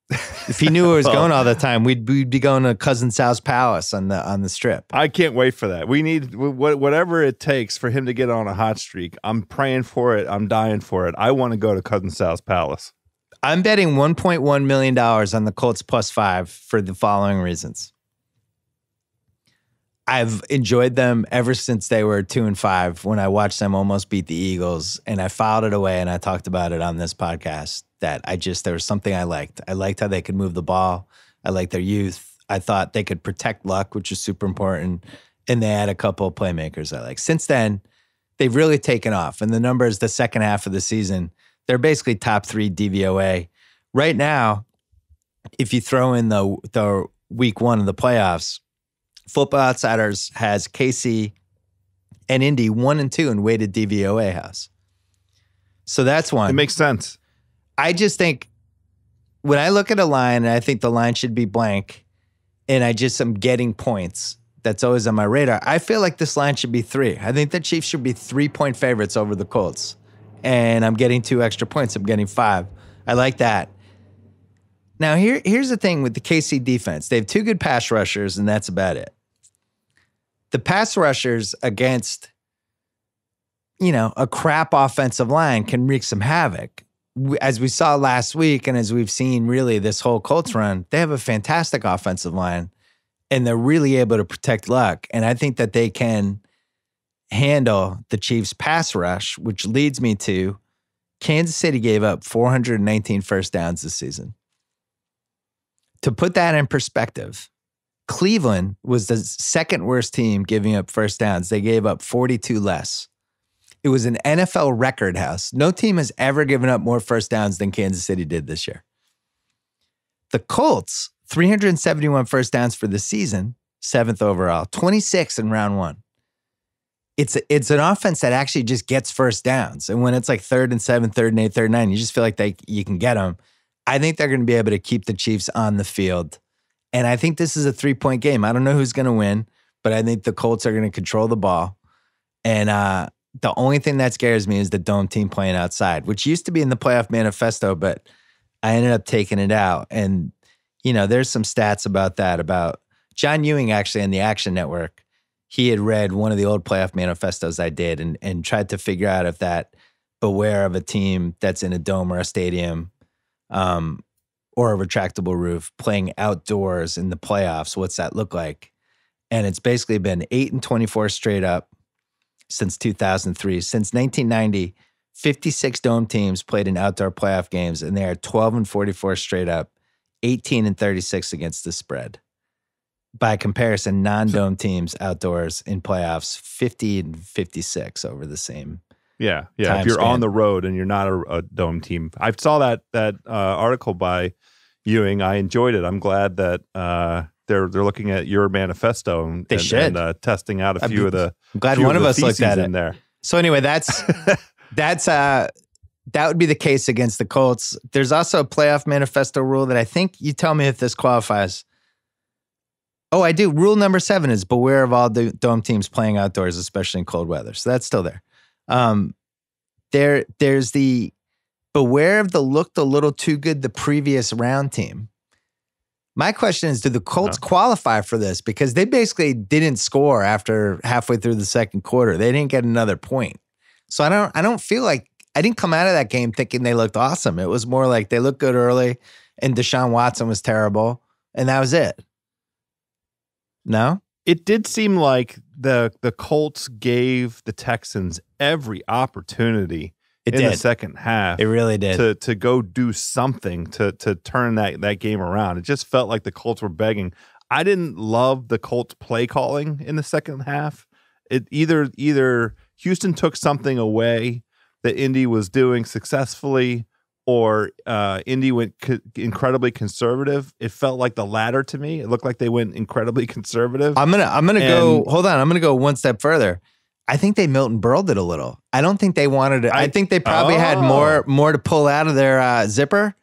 If he knew it was going all the time, we'd be going to Cousin Sal's Palace on the strip. I can't wait for that. We need whatever it takes for him to get on a hot streak. I'm praying for it. I'm dying for it. I want to go to Cousin Sal's Palace. I'm betting $1.1 million on the Colts +5 for the following reasons. I've enjoyed them ever since they were 2-5 when I watched them almost beat the Eagles, and I filed it away and I talked about it on this podcast that there was something I liked. I liked how they could move the ball. I liked their youth. I thought they could protect Luck, which is super important, and they had a couple of playmakers I like. Since then, they've really taken off, and the numbers the second half of the season, they're basically top 3 DVOA. Right now, if you throw in the week 1 of the playoffs, Football Outsiders has KC and Indy 1 and 2 in weighted DVOA house. So that's one. It makes sense. I just think when I look at a line and I think the line should be blank and I just am getting points, that's always on my radar. I feel like this line should be 3. I think the Chiefs should be 3-point favorites over the Colts. And I'm getting 2 extra points. I'm getting 5. I like that. Now, here's the thing with the KC defense. They have 2 good pass rushers, and that's about it. The pass rushers against, a crap offensive line can wreak some havoc. As we saw last week, and as we've seen really this whole Colts run, they have a fantastic offensive line, and they're really able to protect Luck. And I think that they can handle the Chiefs' pass rush, which leads me to Kansas City gave up 419 first downs this season. To put that in perspective, Cleveland was the second worst team giving up first downs. They gave up 42 less. It was an NFL record house. No team has ever given up more first downs than Kansas City did this year. The Colts, 371 first downs for the season, 7th overall, 26 in round one. It's an offense that actually just gets first downs. And when it's like 3rd and 7, 3rd and 8, 3rd and 9, you just feel like you can get them. I think they're going to be able to keep the Chiefs on the field. And I think this is a 3-point game. I don't know who's going to win, but I think the Colts are going to control the ball. And the only thing that scares me is the dome team playing outside, which used to be in the playoff manifesto, but I ended up taking it out. And, there's some stats about that, about John Ewing actually on the Action Network. He had read one of the old playoff manifestos I did and tried to figure out if that beware of a team that's in a dome or a stadium or a retractable roof playing outdoors in the playoffs, what's that look like? And it's basically been 8-24 straight up since 2003. Since 1990, 56 dome teams played in outdoor playoff games, and they are 12-44 straight up, 18-36 against the spread. By comparison, non-dome teams outdoors in playoffs, 50-56 over the same. Yeah. If you're on the road and you're not a dome team, I saw that article by Ewing. I enjoyed it. I'm glad that they're looking at your manifesto and testing out a few of the. I'm glad one of us looked at it in there. So anyway, that would be the case against the Colts. There's also a playoff manifesto rule that I think you tell me if this qualifies. Oh, I do. Rule number 7 is beware of all the dome teams playing outdoors, especially in cold weather. So that's still there. There's the beware of the looked a little too good the previous round team. My question is, do the Colts qualify for this? Because they basically didn't score after halfway through the second quarter. They didn't get another point. So I don't feel like I didn't come out of that game thinking they looked awesome. It was more like they looked good early and Deshaun Watson was terrible and that was it. No? It did seem like the Colts gave the Texans every opportunity the second half. It really did. To go do something to turn that game around. It just felt like the Colts were begging. I didn't love the Colts play calling in the second half. It either Houston took something away that Indy was doing successfully, or Indy went incredibly conservative. It felt like the latter to me. It looked like they went incredibly conservative. I'm gonna go. Hold on. I'm gonna go one step further. I think they Milton Berled it a little. I don't think they wanted it. I think they probably had more to pull out of their zipper,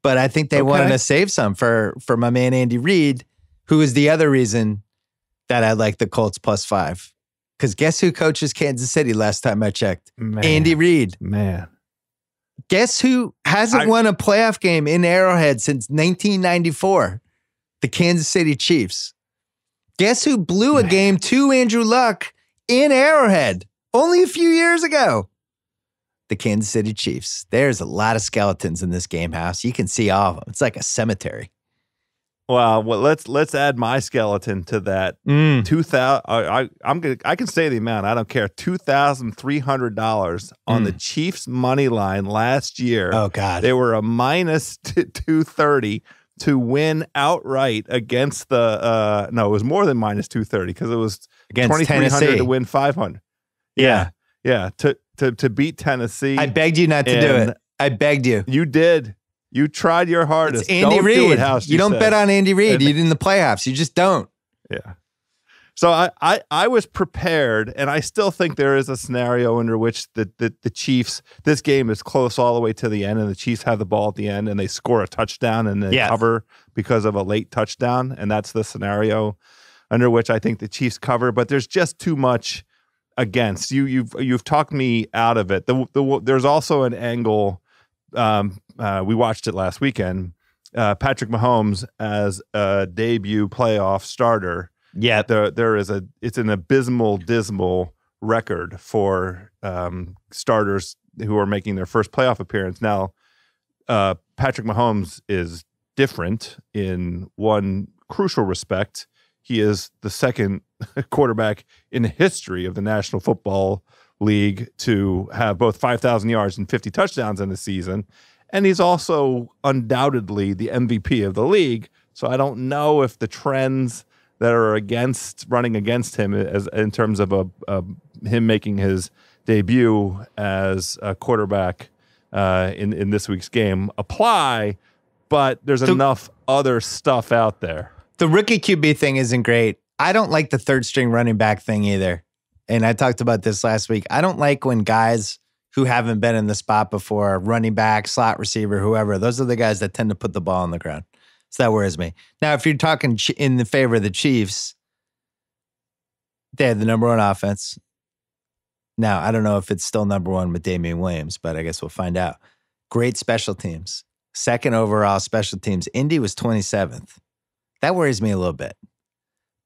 but I think they wanted to save some for my man Andy Reid, who is the other reason that I like the Colts +5. Because guess who coaches Kansas City last time I checked? Andy Reid. Man. Guess who hasn't won a playoff game in Arrowhead since 1994? The Kansas City Chiefs. Guess who blew a game to Andrew Luck in Arrowhead only a few years ago? The Kansas City Chiefs. There's a lot of skeletons in this game house. You can see all of them. It's like a cemetery. Well, let's add my skeleton to that. 2,000. I can say the amount. I don't care. $2,300 on the Chiefs money line last year. Oh God, they were a minus 230 to win outright against the. No, it was more than minus 230 because it was against 2,300 to win 500. Yeah. To beat Tennessee. I begged you not to do it. I begged you. You did. You tried your hardest. It's Andy Reid. Do it, House, you don't bet on Andy Reid. You in the playoffs. You just don't. Yeah. So I was prepared, and I still think there is a scenario under which the Chiefs, this game is close all the way to the end, and the Chiefs have the ball at the end, and they score a touchdown, and they cover because of a late touchdown, and that's the scenario under which I think the Chiefs cover. But there's just too much against. You've talked me out of it. There's also an angle. We watched it last weekend. Patrick Mahomes as a debut playoff starter. Yeah, it's an dismal record for starters who are making their first playoff appearance. Now, Patrick Mahomes is different in one crucial respect. he is the second quarterback in the history of the National Football League to have both 5,000 yards and 50 touchdowns in a season. And he's also undoubtedly the MVP of the league. So I don't know if the trends that are running against him as in terms of him making his debut as a quarterback in this week's game apply, but there's enough other stuff out there. The rookie QB thing isn't great. I don't like the third string running back thing either. And I talked about this last week. I don't like when guys who haven't been in the spot before, running back, slot receiver, whoever, those are the guys that tend to put the ball on the ground. So that worries me. Now, if you're talking in the favor of the Chiefs, they had the number one offense. Now, I don't know if it's still number one with Damian Williams, but I guess we'll find out. Great special teams. Second overall special teams. Indy was 27th. That worries me a little bit.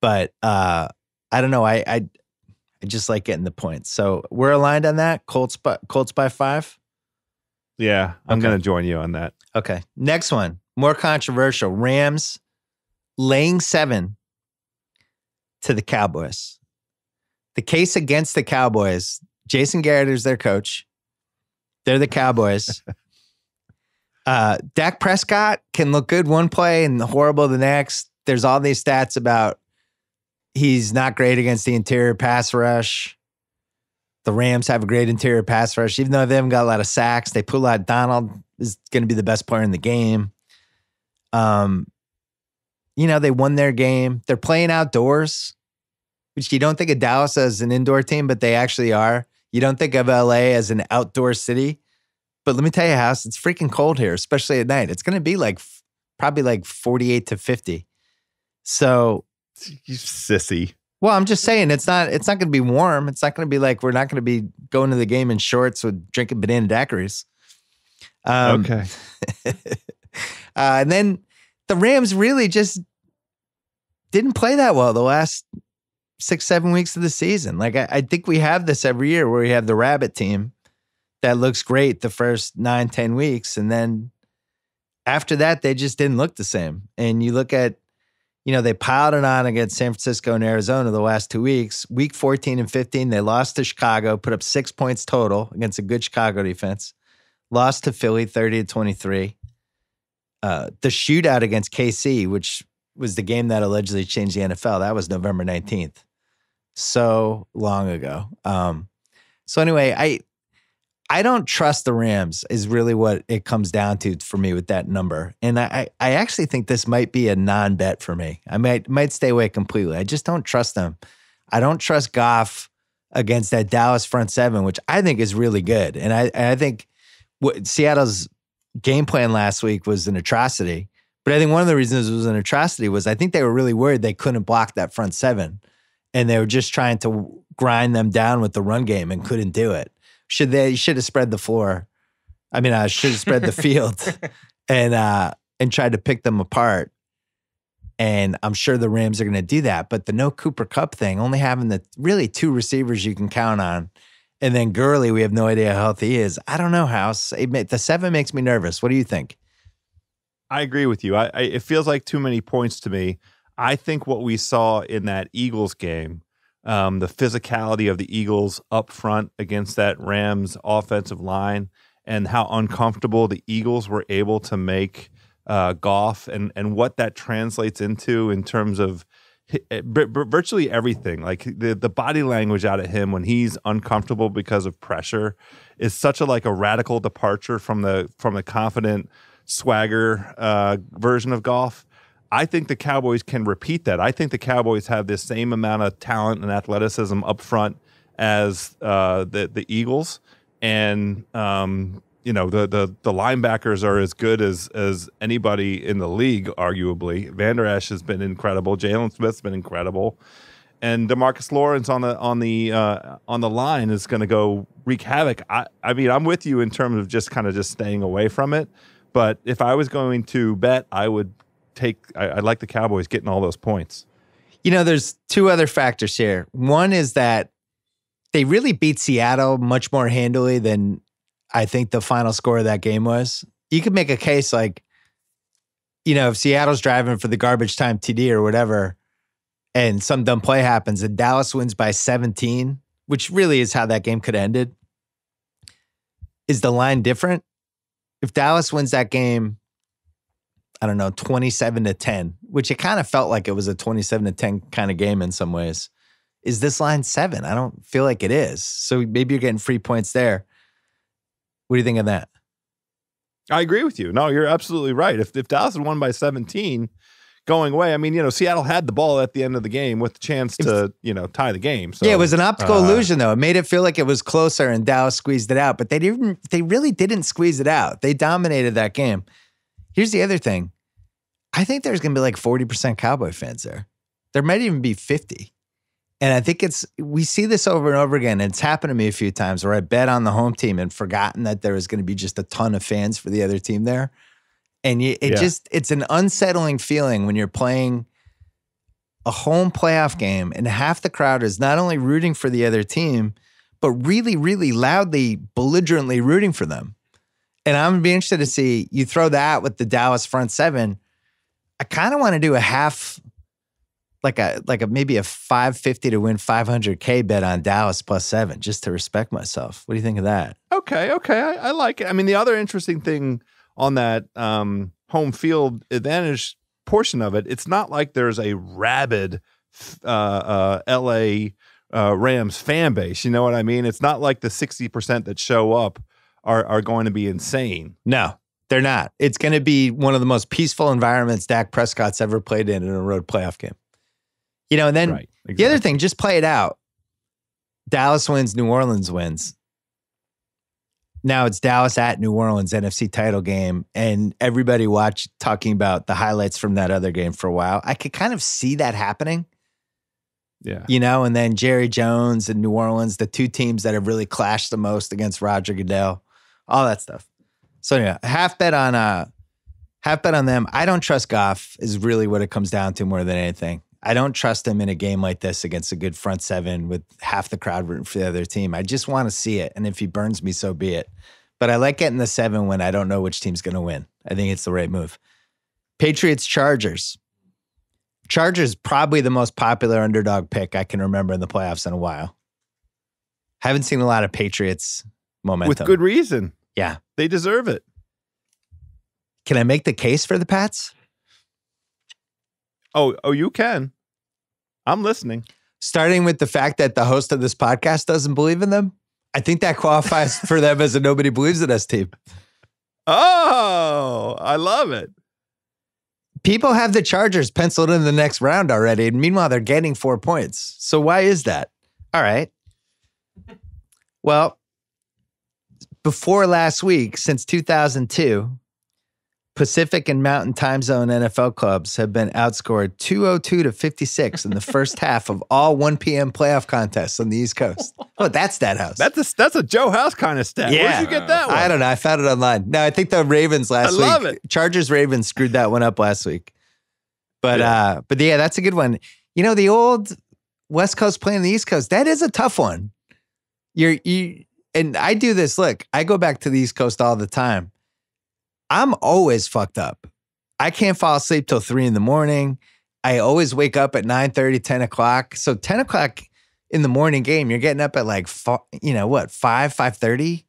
But I don't know. I just like getting the points. So we're aligned on that. Colts by 5? Yeah, I'm going to join you on that. Okay. Next one. More controversial. Rams laying 7 to the Cowboys. The case against the Cowboys, Jason Garrett is their coach. They're the Cowboys. Dak Prescott can look good one play and horrible the next. There's all these stats about he's not great against the interior pass rush. The Rams have a great interior pass rush. Even though they haven't got a lot of sacks, they pull out Donald is going to be the best player in the game. They won their game. They're playing outdoors, which you don't think of Dallas as an indoor team, but they actually are. You don't think of LA as an outdoor city. But let me tell you, House, it's freaking cold here, especially at night. It's going to be probably like 48 to 50. So, you sissy. Well, I'm just saying it's not going to be warm. It's not going to be like we're not going to be going to the game in shorts with drinking banana daiquiris. Okay. And then the Rams really just didn't play that well the last 6-7 weeks of the season. Like I think we have this every year where we have the rabbit team that looks great the first 9-10 weeks. And then after that, they just didn't look the same. And you look at, they piled it on against San Francisco and Arizona the last 2 weeks. Week 14 and 15, they lost to Chicago, put up 6 points total against a good Chicago defense. Lost to Philly 30-23. The shootout against KC, which was the game that allegedly changed the NFL, that was November 19th. So long ago. So anyway, I don't trust the Rams is really what it comes down to for me with that number. And I actually think this might be a non-bet for me. I might stay away completely. I just don't trust them. I don't trust Goff against that Dallas front seven, which I think is really good. And I think Seattle's game plan last week was an atrocity. But I think one of the reasons it was an atrocity was I think they were really worried they couldn't block that front seven. And they were just trying to grind them down with the run game and couldn't do it. Should have spread the floor. I mean, I should have spread the field and tried to pick them apart. And I'm sure the Rams are going to do that. But the no Cooper Kupp thing, only having the really 2 receivers you can count on, and then Gurley, we have no idea how healthy he is. I don't know, House. The 7 makes me nervous. What do you think? I agree with you. It feels like too many points to me. I think what we saw in that Eagles game, the physicality of the Eagles up front against that Rams offensive line and how uncomfortable the Eagles were able to make Goff and what that translates into in terms of virtually everything. Like the body language out of him when he's uncomfortable because of pressure is such a radical departure from the confident swagger version of Goff. I think the Cowboys can repeat that. I think the Cowboys have this same amount of talent and athleticism up front as the Eagles, and the linebackers are as good as anybody in the league, arguably. Van Der Esch has been incredible. Jalen Smith's been incredible, and DeMarcus Lawrence on the line is going to go wreak havoc. I mean, I'm with you in terms of just staying away from it. But if I was going to bet, I would I like the Cowboys getting all those points. There's 2 other factors here. One is that they really beat Seattle much more handily than I think the final score of that game was. You could make a case if Seattle's driving for the garbage time TD or whatever, and some dumb play happens and Dallas wins by 17, which really is how that game could have ended. Is the line different? If Dallas wins that game, I don't know, 27-10, which it kind of felt like it was a 27-10 kind of game in some ways. Is this line 7? I don't feel like it is. So maybe you're getting free points there. What do you think of that? I agree with you. No, you're absolutely right. If Dallas had won by 17 going away, I mean, Seattle had the ball at the end of the game with the chance to, tie the game. So, yeah, it was an optical illusion, though. It made it feel like it was closer and Dallas squeezed it out, but they really didn't squeeze it out. They dominated that game. Here's the other thing. I think there's going to be like 40% Cowboy fans there. There might even be 50. And I think we see this over and over again. And it's happened to me a few times where I bet on the home team and forgotten that there was going to be just a ton of fans for the other team there. And it's an unsettling feeling when you're playing a home playoff game and half the crowd is not only rooting for the other team, but really, really loudly, belligerently rooting for them. And I'm going to be interested to see you throw that with the Dallas front seven. I kind of want to do a half, maybe a 550 to win 500K bet on Dallas +7 just to respect myself. What do you think of that? Okay. I like it. I mean, the other interesting thing on that home field advantage portion of it, it's not like there's a rabid LA Rams fan base. You know what I mean? It's not like the 60% that show up are going to be insane. No, they're not. It's going to be one of the most peaceful environments Dak Prescott's ever played in a road playoff game. And then right, exactly. The other thing, just play it out. Dallas wins, New Orleans wins. Now it's Dallas at New Orleans NFC title game, and everybody talking about the highlights from that other game for a while. I could kind of see that happening. Yeah. And then Jerry Jones and New Orleans, the two teams that have really clashed the most against Roger Goodell, all that stuff. So anyway, half bet on them. I don't trust Goff is really what it comes down to more than anything. I don't trust him in a game like this against a good front seven with half the crowd rooting for the other team. I just want to see it. And if he burns me, so be it. But I like getting the 7 when I don't know which team's going to win. I think it's the right move. Patriots-Chargers. Chargers probably the most popular underdog pick I can remember in the playoffs in a while. Haven't seen a lot of Patriots momentum. With good reason. Yeah. They deserve it. Can I make the case for the Pats? Oh, you can. I'm listening. Starting with the fact that the host of this podcast doesn't believe in them. I think that qualifies for them as a nobody believes in us team. Oh, I love it. People have the Chargers penciled in the next round already, and meanwhile, they're getting 4 points. So why is that? All right. Well, before last week, since 2002, Pacific and Mountain Time Zone NFL clubs have been outscored 202-56 in the first half of all 1 p.m. playoff contests on the East Coast. Oh, that's that house. That's a Joe House kind of stat. Yeah. Where'd you get that one? I don't know. I found it online. No, I think the Ravens last week. I love it. Chargers-Ravens screwed that one up last week. But yeah, that's a good one. The old West Coast playing the East Coast, that is a tough one. And I do this. Look, I go back to the East Coast all the time. I'm always fucked up. I can't fall asleep till 3 in. I always wake up at 9:30, 10 o'clock. So 10 o'clock in the morning game, you're getting up at 5:30,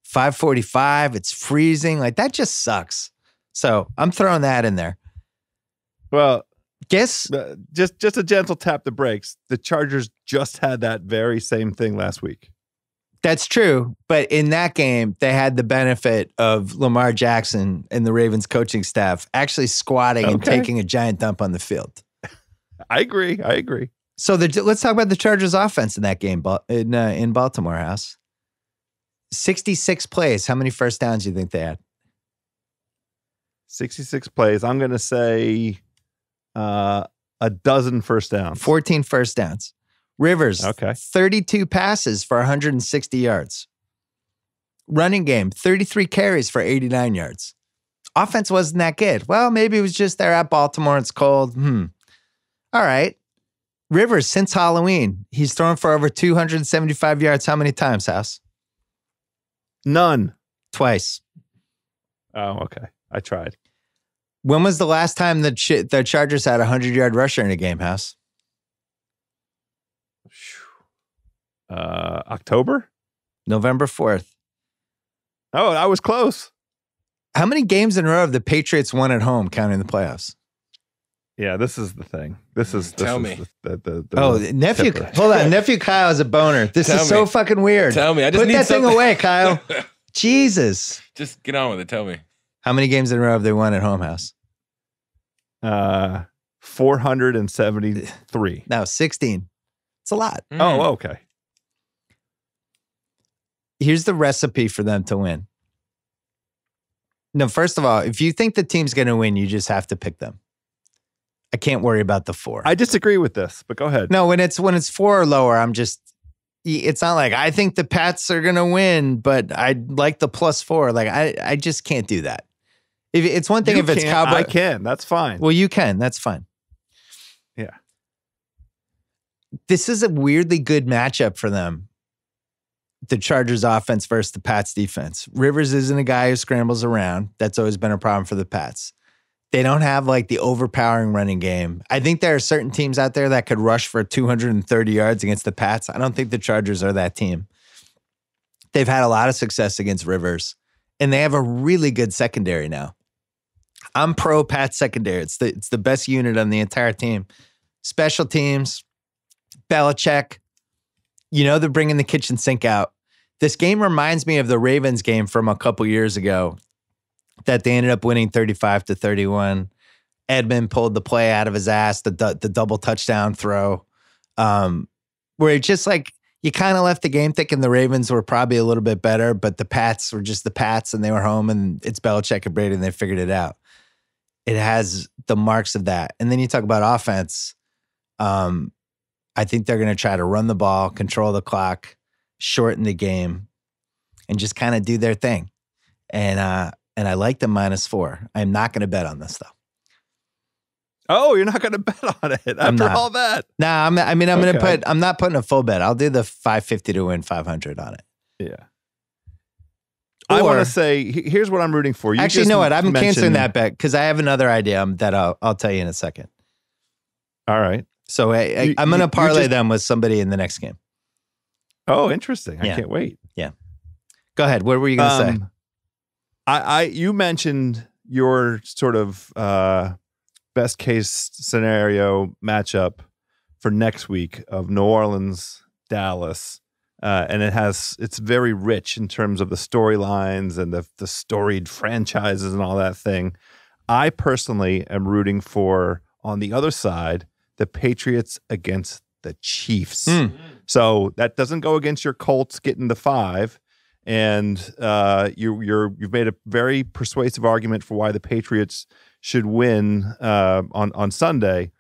5:45. It's freezing. That just sucks. So I'm throwing that in there. Well, just a gentle tap the brakes. The Chargers just had that very same thing last week. That's true. But in that game, they had the benefit of Lamar Jackson and the Ravens coaching staff actually squatting and taking a giant dump on the field. I agree. So let's talk about the Chargers offense in that game in Baltimore, House. 66 plays. How many first downs do you think they had? 66 plays. I'm going to say a dozen first downs. 14 first downs. Rivers, 32 passes for 160 yards. Running game, 33 carries for 89 yards. Offense wasn't that good. Well, maybe it was just they're at Baltimore. It's cold. All right. Rivers, since Halloween, he's thrown for over 275 yards. How many times, House? None. Twice. Oh, okay. I tried. When was the last time the Chargers had a 100-yard rusher in a game, House? October? November 4th. Oh, I was close. How many games in a row have the Patriots won at home, counting the playoffs? Yeah, this is the thing. This is the nephew. tipper. Hold on, nephew Kyle is a boner. This is so fucking weird. Tell me. I just Put need that something. thing away, Kyle. Jesus. Just get on with it. Tell me. How many games in a row have they won at home house? 473. No, 16. It's a lot. Oh, okay. Here's the recipe for them to win. No, first of all, if you think the team's going to win, you just have to pick them. I can't worry about the 4. I disagree with this, but go ahead. No, when it's 4 or lower, it's not like I think the Pats are going to win, but I like the +4. Like I just can't do that. If it's one thing, if it's Cowboys, I can. That's fine. Well, you can. That's fine. Yeah. This is a weirdly good matchup for them. The Chargers offense versus the Pats defense. Rivers isn't a guy who scrambles around. That's always been a problem for the Pats. They don't have like the overpowering running game. I think there are certain teams out there that could rush for 230 yards against the Pats. I don't think the Chargers are that team. They've had a lot of success against Rivers, and they have a really good secondary now. I'm pro Pats secondary. It's the best unit on the entire team. Special teams, Belichick. They're bringing the kitchen sink out. This game reminds me of the Ravens game from a couple years ago that they ended up winning 35-31. Edmund pulled the play out of his ass, the double touchdown throw, where it just like you kind of left the game thinking the Ravens were probably a little bit better, but the Pats were just the Pats and they were home and it's Belichick and Brady and they figured it out. It has the marks of that. And then you talk about offense. I think they're going to try to run the ball, control the clock, shorten the game, and just kind of do their thing. And I like the -4. I'm not going to bet on this though. Oh, you're not going to bet on it after all that? Nah, I'm going to put. I'm not putting a full bet. I'll do the 550 to win 500 on it. Yeah. I want to say, here's what I'm rooting for. You know what? I'm canceling that bet because I have another idea that I'll tell you in a second. All right. So I'm going to parlay them with somebody in the next game. Oh, interesting. Yeah. I can't wait. Yeah. Go ahead. What were you going to say? You mentioned your sort of best case scenario matchup for next week of New Orleans, Dallas. And it's very rich in terms of the storylines and the storied franchises and all that thing. I personally am rooting for, on the other side, the Patriots against the Chiefs. So that doesn't go against your Colts getting the 5. And you've made a very persuasive argument for why the Patriots should win on Sunday.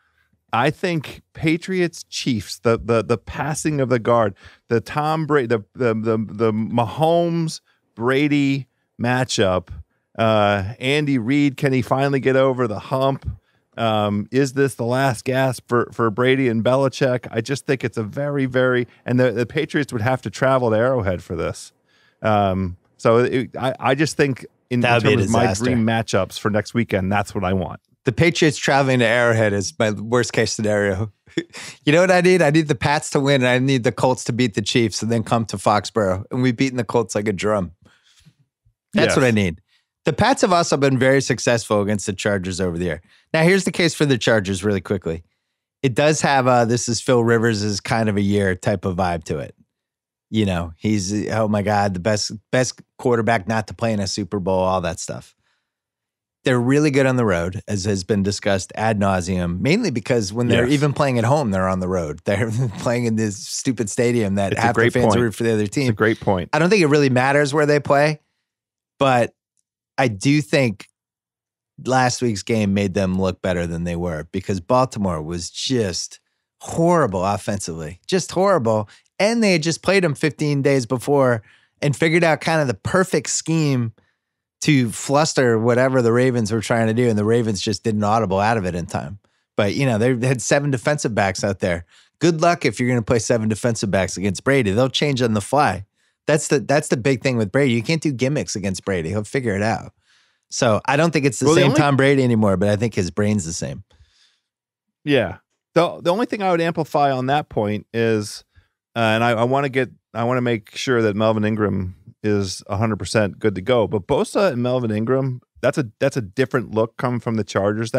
I think Patriots Chiefs, the passing of the guard, the Tom Brady, the Mahomes Brady matchup. Andy Reid, can he finally get over the hump? Is this the last gasp for Brady and Belichick? I just think it's a very, very, and the Patriots would have to travel to Arrowhead for this. I just think in terms of my dream matchups for next weekend, that's what I want. The Patriots traveling to Arrowhead is my worst case scenario. You know what I need? I need the Pats to win, and I need the Colts to beat the Chiefs, and then come to Foxborough, and we've beaten the Colts like a drum. That's what I need. The Pats have also been very successful against the Chargers over the year. Now, here's the case for the Chargers really quickly. It does have this is Phil Rivers' kind of a year type of vibe to it. He's, oh my God, the best quarterback not to play in a Super Bowl, all that stuff. They're really good on the road, as has been discussed ad nauseum, mainly because when they're even playing at home, they're on the road. They're playing in this stupid stadium that half the fans root for the other team. It's a great point. I don't think it really matters where they play, but I do think last week's game made them look better than they were because Baltimore was just horrible offensively, just horrible. And they had just played them 15 days before and figured out kind of the perfect scheme to fluster whatever the Ravens were trying to do. And the Ravens just didn't audible out of it in time. But, they had 7 defensive backs out there. Good luck if you're going to play 7 defensive backs against Brady. They'll change on the fly. That's the big thing with Brady. You can't do gimmicks against Brady. He'll figure it out. So I don't think it's the same Tom Brady anymore, but I think his brain's the same. Yeah. The only thing I would amplify on that point is and I want to make sure that Melvin Ingram is 100% good to go. But Bosa and Melvin Ingram, that's a different look coming from the Chargers.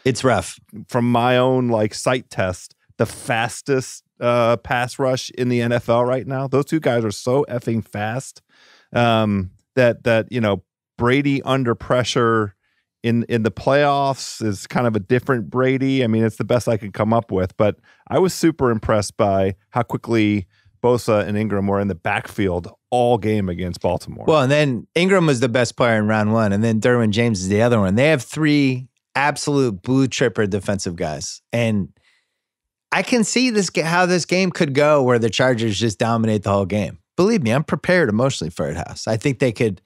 It's rough. From my own sight test, the fastest pass rush in the NFL right now. Those two guys are so effing fast that Brady under pressure in the playoffs is kind of a different Brady. I mean, it's the best I could come up with, but I was super impressed by how quickly Bosa and Ingram were in the backfield all game against Baltimore. Well, and then Ingram was the best player in round one, and then Derwin James is the other one. They have three absolute blue chipper defensive guys, and I can see how this game could go where the Chargers just dominate the whole game. Believe me, I'm prepared emotionally for it, House. I think they could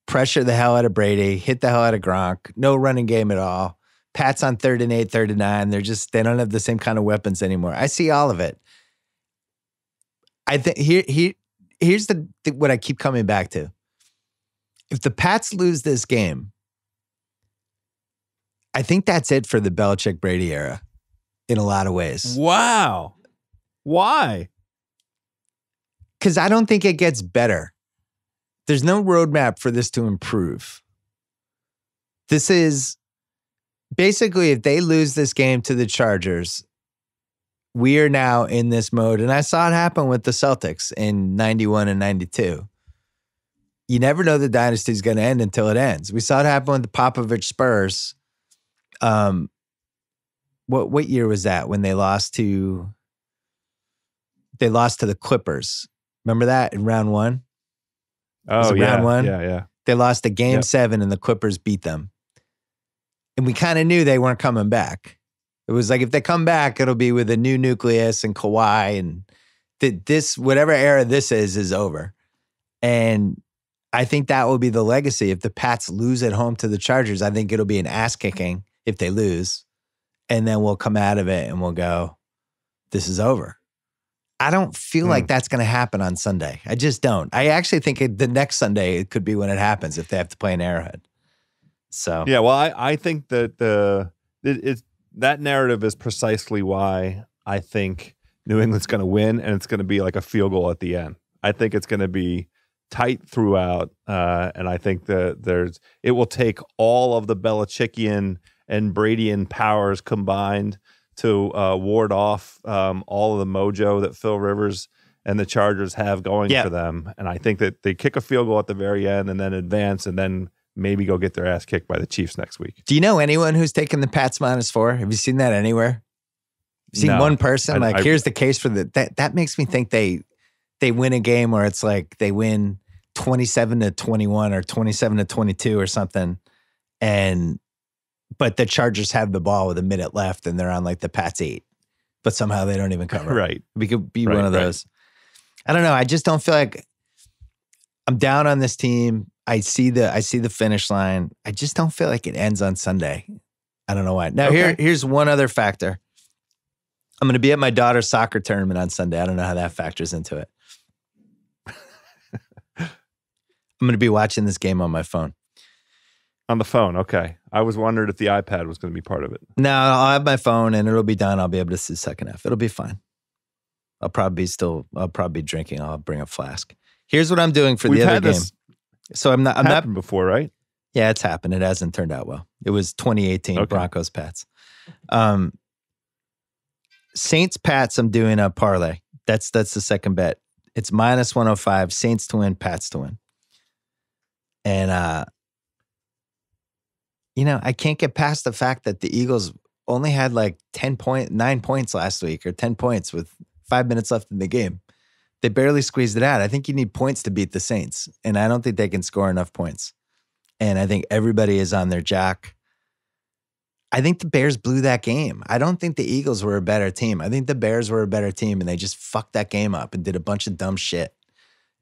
pressure the hell out of Brady, hit the hell out of Gronk, no running game at all. Pat's on 3rd and 8, 3rd and 9. They don't have the same kind of weapons anymore. I see all of it. I think here's what I keep coming back to. If the Pats lose this game, I think that's it for the Belichick-Brady era in a lot of ways. Wow. Why? Because I don't think it gets better. There's no roadmap for this to improve. This is basically, if they lose this game to the Chargers, we are now in this mode. And I saw it happen with the Celtics in 91 and 92. You never know the dynasty is going to end until it ends. We saw it happen with the Popovich Spurs. What year was that when they lost to the Clippers? Remember that in round one? Oh, yeah. Round one? Yeah. They lost a game 7 and the Clippers beat them. And we kind of knew they weren't coming back. It was like, if they come back, it'll be with a new nucleus and Kawhi, and this, whatever era this is over. And I think that will be the legacy. If the Pats lose at home to the Chargers, I think it'll be an ass kicking if they lose. And then we'll come out of it and we'll go, this is over. I don't feel like that's going to happen on Sunday. I just don't. I actually think the next Sunday it could be when it happens if they have to play an Arrowhead. So yeah, well, I think that that narrative is precisely why I think New England's going to win, and it's going to be like a field goal at the end. I think it's going to be tight throughout, and I think that it will take all of the Belichickian and Bradian powers combined to ward off all of the mojo that Phil Rivers and the Chargers have going for them. And I think that they kick a field goal at the very end and then advance and then maybe go get their ass kicked by the Chiefs next week. Do you know anyone who's taken the Pats -4? Have you seen that anywhere? Seen one person? Here's the case for that makes me think they win a game where it's like they win 27-21 or 27-22 or something. But the Chargers have the ball with a minute left and they're on like the Pats 8, but somehow they don't even cover. Right. We could be one of those. I don't know. I just don't feel like I'm down on this team. I see the finish line. I just don't feel like it ends on Sunday. I don't know why. Now here's one other factor. I'm going to be at my daughter's soccer tournament on Sunday. I don't know how that factors into it. I'm going to be watching this game on my phone. On the phone, okay. I was wondering if the iPad was going to be part of it. No, I'll have my phone and it'll be done. I'll be able to see the second half. It'll be fine. I'll probably be drinking. I'll bring a flask. Here's what I'm doing for the other game. So I'm not happened before, right? Yeah, it's happened. It hasn't turned out well. It was 2018 Broncos Pats. Saints Pats, I'm doing a parlay. That's the second bet. It's -105, Saints to win, Pats to win. And I can't get past the fact that the Eagles only had like 9 points last week, or 10 points with 5 minutes left in the game. They barely squeezed it out. I think you need points to beat the Saints, and I don't think they can score enough points. And I think everybody is on their jack. I think the Bears blew that game. I don't think the Eagles were a better team. I think the Bears were a better team, and they just fucked that game up and did a bunch of dumb shit.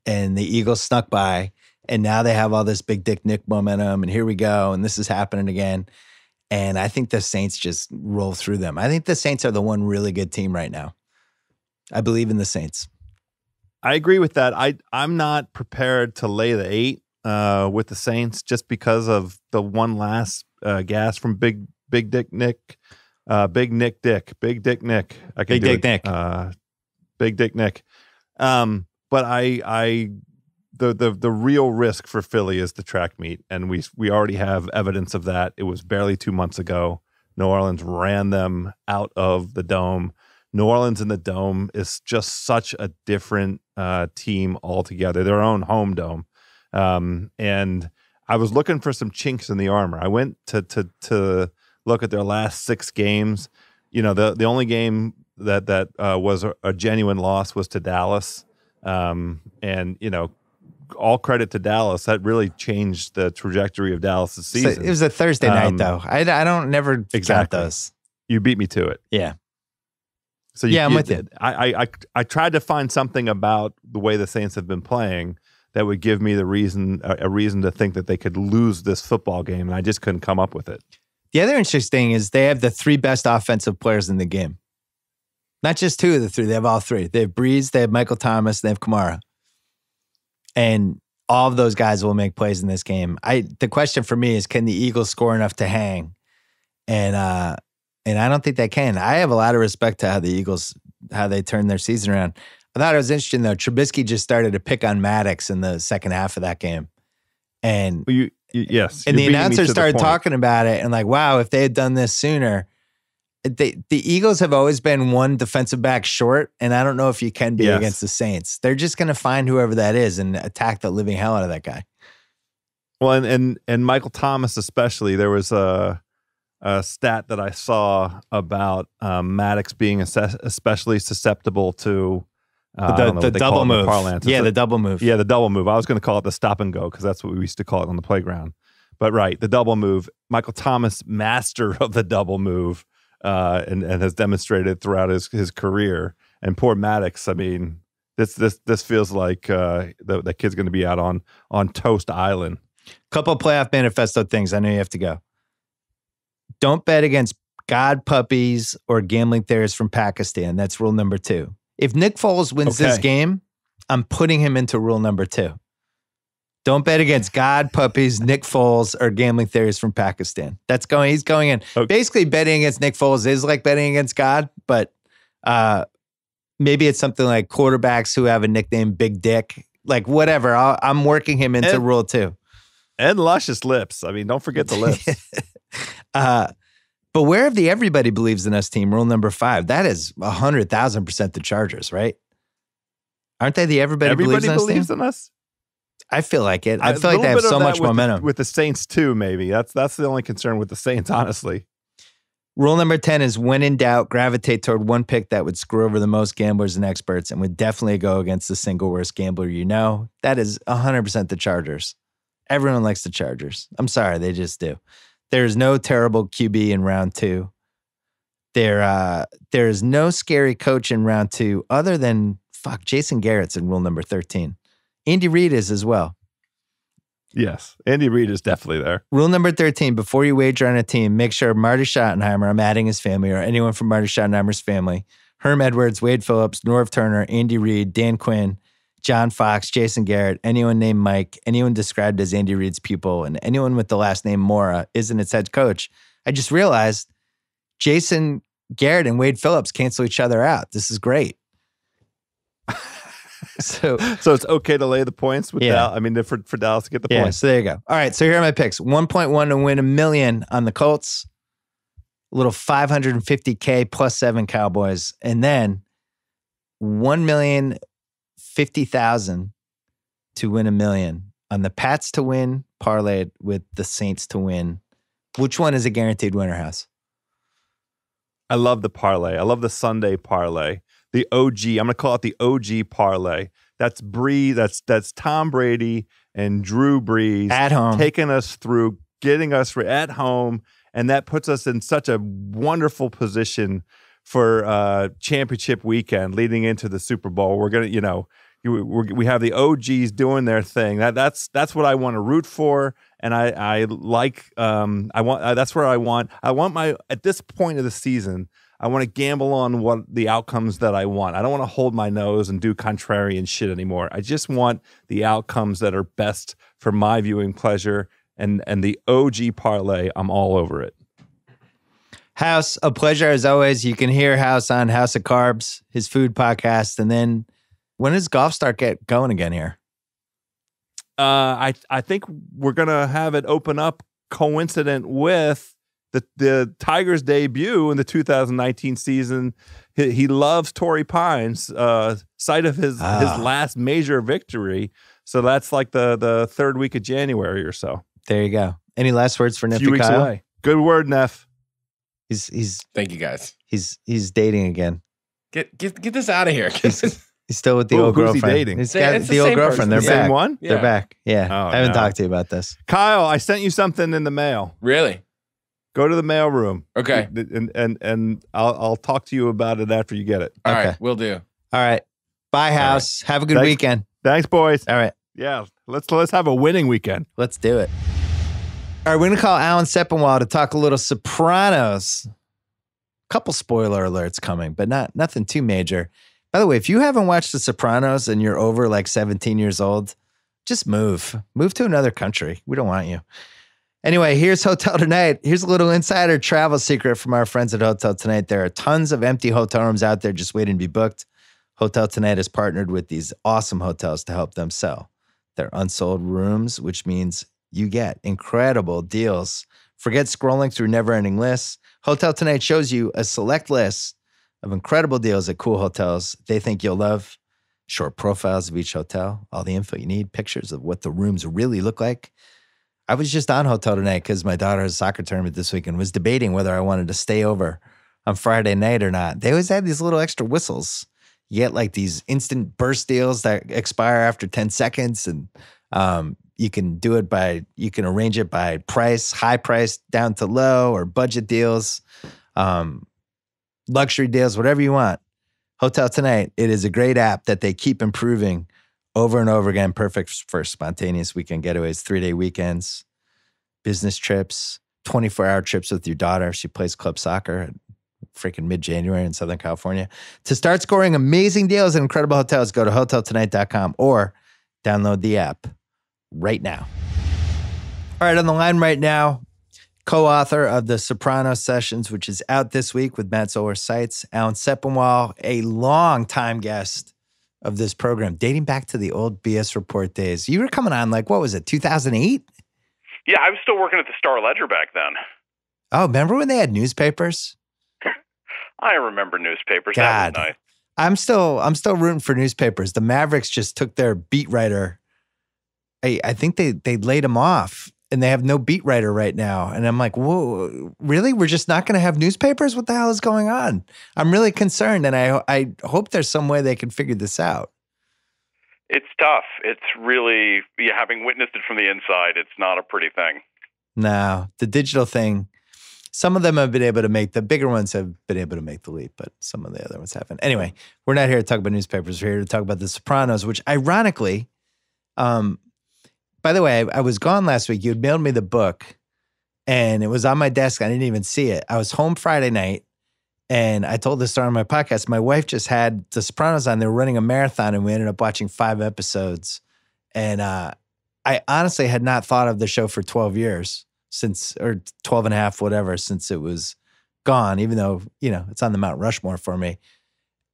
And the Eagles snuck by, and now they have all this big dick Nick momentum, and here we go, and this is happening again. And I think the Saints just roll through them. I think the Saints are the one really good team right now. I believe in the Saints. I agree with that. I'm not prepared to lay the 8 with the Saints just because of the one last gas from Big Dick Nick. Big Dick Nick. Big Dick Nick. Big Dick Nick. But the real risk for Philly is the track meet, and we already have evidence of that. It was barely 2 months ago. New Orleans ran them out of the Dome. New Orleans in the Dome is just such a different team altogether, their own home dome. And I was looking for some chinks in the armor. I went to look at their last 6 games. You know, the only game that was a genuine loss was to Dallas. And, you know, all credit to Dallas. That really changed the trajectory of Dallas' season. So it was a Thursday night, though. I don't never count those. You beat me to it. Yeah. So I'm with you. I tried to find something about the way the Saints have been playing that would give me a reason to think that they could lose this football game, and I just couldn't come up with it. The other interesting thing is they have the 3 best offensive players in the game. Not just 2 of the 3; they have all 3. They have Breeze, they have Michael Thomas, they have Kamara, and all of those guys will make plays in this game. The question for me is, can the Eagles score enough to hang? And I don't think they can. I have a lot of respect to how the Eagles, how they turned their season around. I thought it was interesting, though. Trubisky just started to pick on Maddox in the second half of that game. And yes. And the announcers started talking about it and like, wow, if they had done this sooner. The Eagles have always been one defensive back short, and I don't know if you can be against the Saints. They're just going to find whoever that is and attack the living hell out of that guy. Well, and Michael Thomas especially, there was a stat that I saw about Maddox being especially susceptible to the double move. The double move. Yeah, the double move. I was going to call it the stop and go because that's what we used to call it on the playground. But right, the double move. Michael Thomas, master of the double move, and has demonstrated throughout his career. And poor Maddox, I mean, this feels like that kid's going to be out on Toast Island. Couple of playoff manifesto things. I know you have to go. Don't bet against God puppies or gambling theorists from Pakistan. That's rule number 2. If Nick Foles wins this game, I'm putting him into rule number 2. Don't bet against God puppies, Nick Foles, or gambling theorists from Pakistan. He's going in. Okay. Basically, betting against Nick Foles is like betting against God, but maybe it's something like quarterbacks who have a nickname Big Dick. Like whatever. I'm working him into rule 2. And luscious lips. I mean, don't forget the lips. But where have the everybody believes in us team, rule number 5? That is 100,000% the Chargers, right? Aren't they the everybody believes in us? I feel like it. I feel like they have so much momentum. With the Saints too, maybe. That's the only concern with the Saints, honestly. Rule number 10 is when in doubt, gravitate toward one pick that would screw over the most gamblers and experts and would definitely go against the single worst gambler you know. That is 100% the Chargers. Everyone likes the Chargers. I'm sorry, they just do. There's no terrible QB in round 2. There is no scary coach in round 2 other than, Jason Garrett's in rule number 13. Andy Reid is as well. Yes, Andy Reid is definitely there. Rule number 13, before you wager on a team, make sure Marty Schottenheimer, I'm adding his family, or anyone from Marty Schottenheimer's family, Herm Edwards, Wade Phillips, Norv Turner, Andy Reid, Dan Quinn, John Fox, Jason Garrett, anyone named Mike, anyone described as Andy Reid's pupil, and anyone with the last name Mora isn't its head coach. I just realized Jason Garrett and Wade Phillips cancel each other out. This is great. So it's okay to lay the points with Dallas. I mean, for Dallas to get the points. So there you go. All right, so here are my picks. 1.1 to win $1 million on the Colts. A little $550K plus 7 Cowboys. And then $1,050,000 to win $1 million on the Pats to win, parlayed with the Saints to win. Which one is a guaranteed winner, House? I love the parlay. I love the Sunday parlay. The OG, I'm going to call it the OG parlay. That's that's Tom Brady and Drew Brees at home, taking us through, getting us at home, and that puts us in such a wonderful position for championship weekend leading into the Super Bowl. We're going to, we have the OGs doing their thing. That's what I want to root for, and I like. That's where I want my, at this point of the season, I want to gamble on what the outcomes that I want. I don't want to hold my nose and do contrarian shit anymore. I just want the outcomes that are best for my viewing pleasure, and the OG parlay, I'm all over it. House, a pleasure as always. You can hear House on House of Carbs, his food podcast, and then when does golf start get going again here? I think we're gonna have it open up coincident with the Tigers' debut in the 2019 season. He loves Torrey Pines, site of his last major victory. So that's like the third week of January or so. There you go. Any last words for Neffy Few weeks Kyle? away. Good word, Neff. He's Thank you, guys. he's dating again. Get this out of here. He's still with the Who- old who's he girlfriend. dating? He's Yeah, got it's the the old same girlfriend. person. They're The back. same one? They're Yeah. back. Yeah. Oh, I haven't no. talked to you about this. Kyle, I sent you something in the mail. Really? Go to the mail room. Okay. And I'll talk to you about it after you get it. All Okay. right, will do. All right. Bye, house. Have a good Thanks. weekend. Thanks, boys. All right. Yeah, let's have a winning weekend. Let's do it. All right, we're going to call Alan Sepinwall to talk a little Sopranos. Couple spoiler alerts coming, but nothing too major. By the way, if you haven't watched The Sopranos and you're over like 17 years old, just move. Move to another country. We don't want you. Anyway, here's Hotel Tonight. Here's a little insider travel secret from our friends at Hotel Tonight. There are tons of empty hotel rooms out there just waiting to be booked. Hotel Tonight has partnered with these awesome hotels to help them sell their unsold rooms, which means you get incredible deals. Forget scrolling through never-ending lists. Hotel Tonight shows you a select list of incredible deals at cool hotels they think you'll love. Short profiles of each hotel, all the info you need, pictures of what the rooms really look like. I was just on Hotel Tonight because my daughter has a soccer tournament this week and was debating whether I wanted to stay over on Friday night or not. They always had these little extra whistles. You get like these instant burst deals that expire after 10 seconds. And you can arrange it by price, high price down to low, or budget deals, luxury deals, whatever you want. Hotel Tonight, it is a great app that they keep improving over and over again. Perfect for spontaneous weekend getaways, 3-day weekends, business trips, 24-hour trips with your daughter. She plays club soccer at freaking mid-January in Southern California. To start scoring amazing deals at incredible hotels, go to hoteltonight.com or download the app right now. All right, on the line right now, co-author of the Sopranos Sessions, which is out this week with Matt Zoller, Seitz, Alan Sepinwall, a long-time guest of this program, dating back to the old BS Report days. You were coming on like, what was it, 2008? Yeah, I was still working at the Star-Ledger back then. Oh, remember when they had newspapers? I remember newspapers. God, That was nice. I'm still rooting for newspapers. The Mavericks just took their beat writer. I think they laid him off, and they have no beat writer right now. And I'm like, whoa, really? We're just not going to have newspapers? What the hell is going on? I'm really concerned, and I hope there's some way they can figure this out. It's tough. It's really, having witnessed it from the inside, it's not a pretty thing. No, the digital thing, some of them have been able to make, the bigger ones have been able to make the leap, but some of the other ones haven't. Anyway, we're not here to talk about newspapers. We're here to talk about The Sopranos, which ironically, by the way, I was gone last week. You had mailed me the book, and it was on my desk. I didn't even see it. I was home Friday night, and I told this story on my podcast. My wife just had The Sopranos on. They were running a marathon, and we ended up watching 5 episodes. And I honestly had not thought of the show for 12 years or 12 and a half, whatever, since it was gone, even though, it's on the Mount Rushmore for me.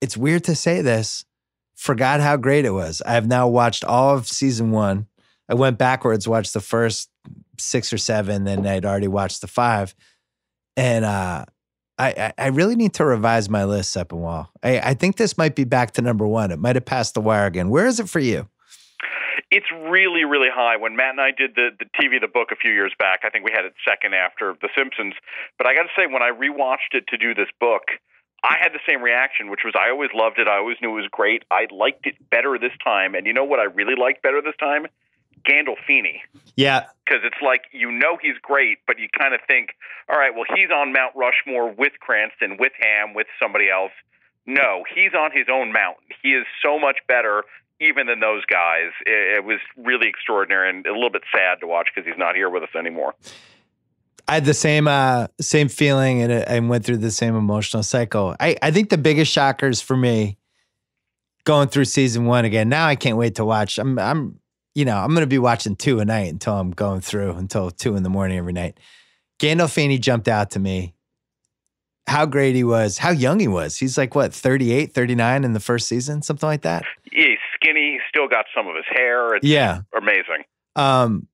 It's weird to say this. Forgot how great it was. I have now watched all of season 1. I went backwards, watched the first 6 or 7, then I'd already watched the 5. And I really need to revise my list, Sepinwall. I think this might be back to number 1. It might have passed the wire again. Where is it for you? It's really, really high. When Matt and I did the TV, the book a few years back, I think we had it second after The Simpsons. But I got to say, when I rewatched it to do this book, I had the same reaction, which was I always loved it. I always knew it was great. I liked it better this time. And you know what I really liked better this time? Gandolfini. Yeah. Because it's like, he's great, but you kind of think, all right, well, he's on Mount Rushmore with Cranston, with Ham, with somebody else. No, he's on his own mountain. He is so much better even than those guys. It was really extraordinary and a little bit sad to watch because he's not here with us anymore. I had the same feeling and went through the same emotional cycle. I think the biggest shockers for me going through season 1 again, now I can't wait to watch. I'm going to be watching 2 a night until I'm going through until 2 in the morning every night. Gandolfini jumped out to me. How great he was, how young he was. He's like, what, 38, 39 in the first season, something like that? Yeah, he's skinny. He's still got some of his hair. It's amazing.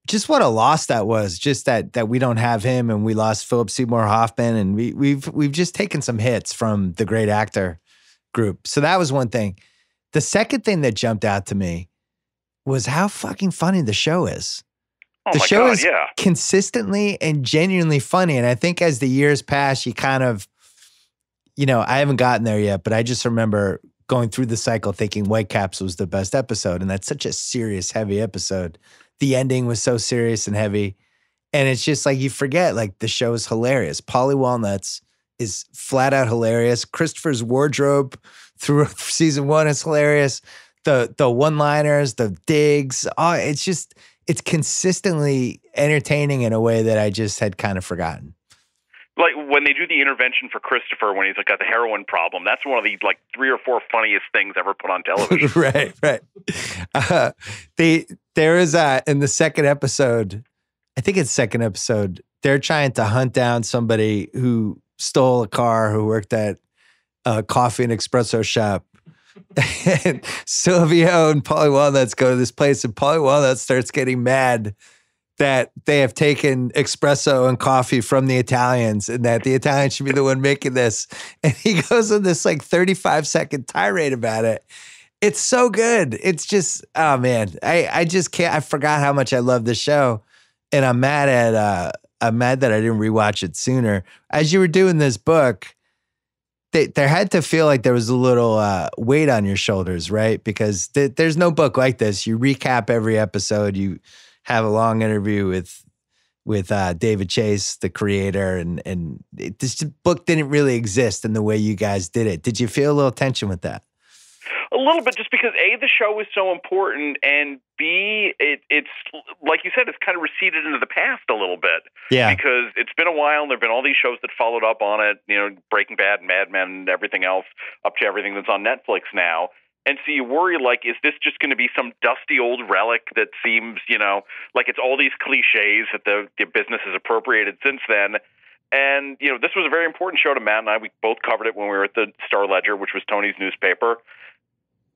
Just what a loss that was. Just that we don't have him, and we lost Philip Seymour Hoffman, and we've just taken some hits from the great actor group. So that was one thing. The second thing that jumped out to me was how fucking funny the show is. The show is consistently and genuinely funny. And I think as the years pass, you kind of, I haven't gotten there yet, but I just remember going through the cycle thinking Whitecaps was the best episode. And that's such a serious, heavy episode. The ending was so serious and heavy. And it's just like you forget, like the show is hilarious. Polly Walnuts is flat out hilarious. Christopher's wardrobe through season 1 is hilarious. The one-liners, the digs, it's consistently entertaining in a way that I just had kind of forgotten. Like when they do the intervention for Christopher when he's got the heroin problem, that's one of the 3 or 4 funniest things ever put on television. Right. There is in the second episode, I think it's second episode, they're trying to hunt down somebody who stole a car, who worked at a coffee and espresso shop. And Silvio and Polly Walnuts go to this place, and Polly Walnuts starts getting mad that they have taken espresso and coffee from the Italians and that the Italians should be the one making this. And he goes on this 35-second tirade about it. It's so good. It's just, oh man, I just can't, I forgot how much I love this show. And I'm mad that I didn't rewatch it sooner. As you were doing this book, there had to feel like there was a little weight on your shoulders, right? Because there's no book like this. You recap every episode. You have a long interview with David Chase, the creator, and this book didn't really exist in the way you guys did it. Did you feel a little tension with that? A little bit, just because A, the show is so important, and B, it's like you said, it's kind of receded into the past a little bit. Yeah. Because it's been a while, and there have been all these shows that followed up on it, Breaking Bad, Mad Men, and everything else, up to everything that's on Netflix now. And so you worry, is this just going to be some dusty old relic that seems, like it's all these cliches that the business has appropriated since then? And, this was a very important show to Matt and I. We both covered it when we were at the Star-Ledger, which was Tony's newspaper.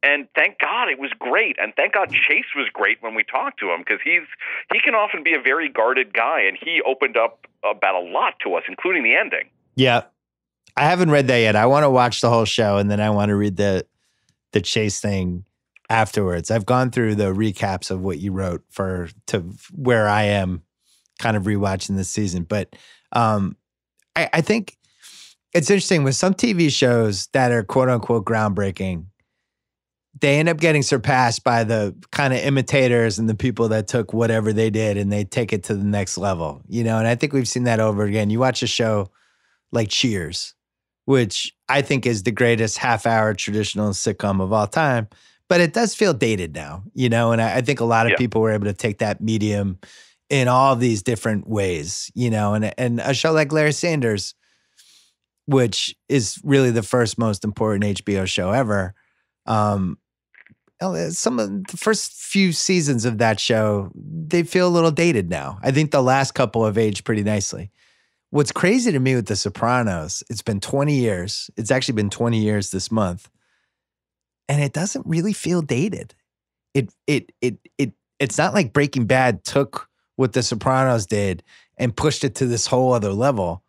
And thank God it was great. And thank God Chase was great when we talked to him, because he can often be a very guarded guy, and he opened up about a lot to us, including the ending. Yeah. I haven't read that yet. I want to watch the whole show, and then I want to read the Chase thing afterwards. I've gone through the recaps of what you wrote to where I am kind of rewatching this season. But I think it's interesting with some TV shows that are quote unquote groundbreaking, they end up getting surpassed by the kind of imitators and the people that took whatever they did and they take it to the next level, and I think we've seen that over again. You watch a show like Cheers, which I think is the greatest half-hour traditional sitcom of all time, but it does feel dated now, and I think a lot of people were able to take that medium in all these different ways, and a show like Larry Sanders, which is really the first most important HBO show ever. Some of the first few seasons of that show, they feel a little dated now. I think the last couple have aged pretty nicely. What's crazy to me with The Sopranos, it's been 20 years. It's actually been 20 years this month. And it doesn't really feel dated. It's not like Breaking Bad took what The Sopranos did and pushed it to this whole other level.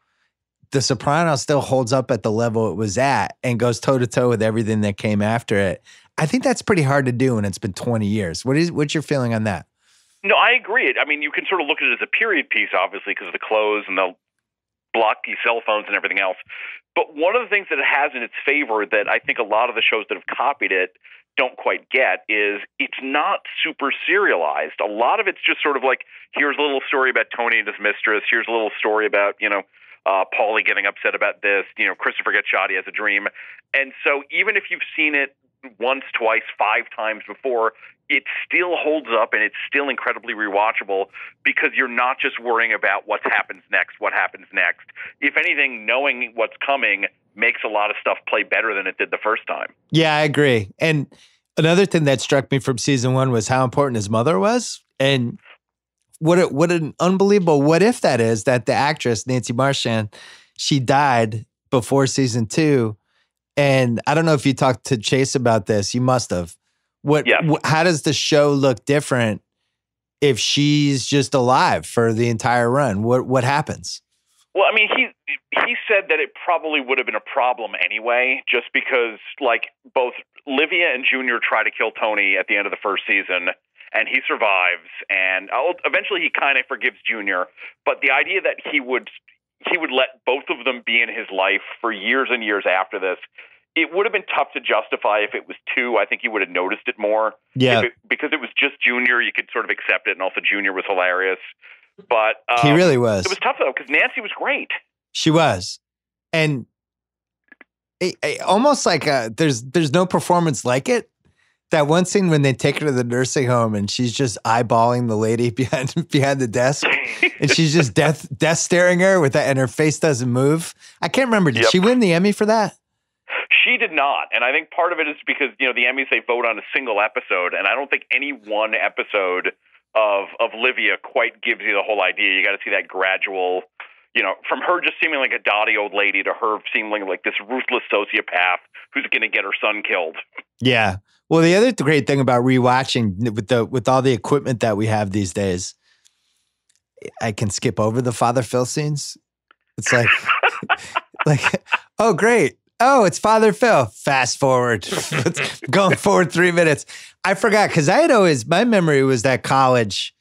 The Sopranos still holds up at the level it was at and goes toe-to-toe with everything that came after it. I think that's pretty hard to do, and it's been 20 years. What's your feeling on that? No, I agree. I mean, you can sort of look at it as a period piece, obviously, because of the clothes and the blocky cell phones and everything else. But one of the things that it has in its favor that I think a lot of the shows that have copied it don't quite get is it's not super serialized. A lot of it's just sort of like, here's a little story about Tony and his mistress. Here's a little story about, Paulie getting upset about this. Christopher gets shot. He has a dream. And so even if you've seen it once, twice, 5 times before, it still holds up and it's still incredibly rewatchable because you're not just worrying about what happens next. If anything, knowing what's coming makes a lot of stuff play better than it did the first time. Yeah, I agree. And another thing that struck me from season 1 was how important his mother was. And what an unbelievable what if that is, that the actress, Nancy Marchand, she died before season 2. And I don't know if you talked to Chase about this. You must have. Yes. How does the show look different if she's just alive for the entire run? What happens? Well, I mean, he said that it probably would have been a problem anyway, just because like both Livia and Junior try to kill Tony at the end of the first season, and he survives, and eventually he kind of forgives Junior. But the idea that he would let both of them be in his life for years and years after this, it would have been tough to justify if it was two. I think he would have noticed it more. Yeah. Because it was just Junior, you could sort of accept it, and also Junior was hilarious. But he really was. It was tough, though, because Nancy was great. She was. And almost like there's no performance like it. That one scene when they take her to the nursing home and she's just eyeballing the lady behind the desk, and she's just death staring her with that, and her face doesn't move. I can't remember. Did she win the Emmy for that? She did not, and I think part of it is because the Emmys, they vote on a single episode, and I don't think any one episode of Livia quite gives you the whole idea. You got to see that gradual, from her just seeming like a dotty old lady to her seeming like this ruthless sociopath who's going to get her son killed. Yeah. Well, the other great thing about rewatching with all the equipment that we have these days, I can skip over the Father Phil scenes. It's like, oh, great. Oh, it's Father Phil. Fast forward. Going forward 3 minutes. I forgot because my memory was that college,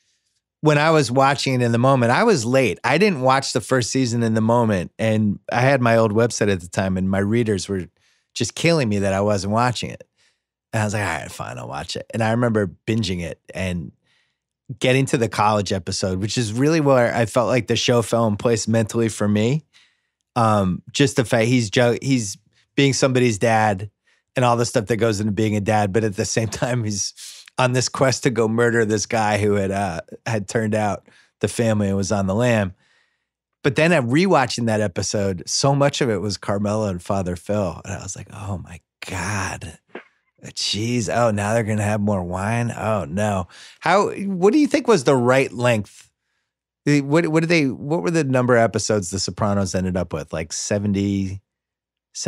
when I was watching it in the moment, I was late. I didn't watch the first season in the moment. And I had my old website at the time, and my readers were just killing me that I wasn't watching it. And I was like, all right, fine, I'll watch it. And I remember binging it and getting to the college episode, which is really where I felt like the show fell in place mentally for me. Just the fact he's being somebody's dad and all the stuff that goes into being a dad, but at the same time, he's on this quest to go murder this guy who had turned out the family and was on the lam. But then I'm rewatching that episode. So much of it was Carmela and Father Phil, and I was like, oh my God. Jeez. Oh, now they're going to have more wine. Oh no. What do you think was the right length? What were the number of episodes the Sopranos ended up with? Like 70,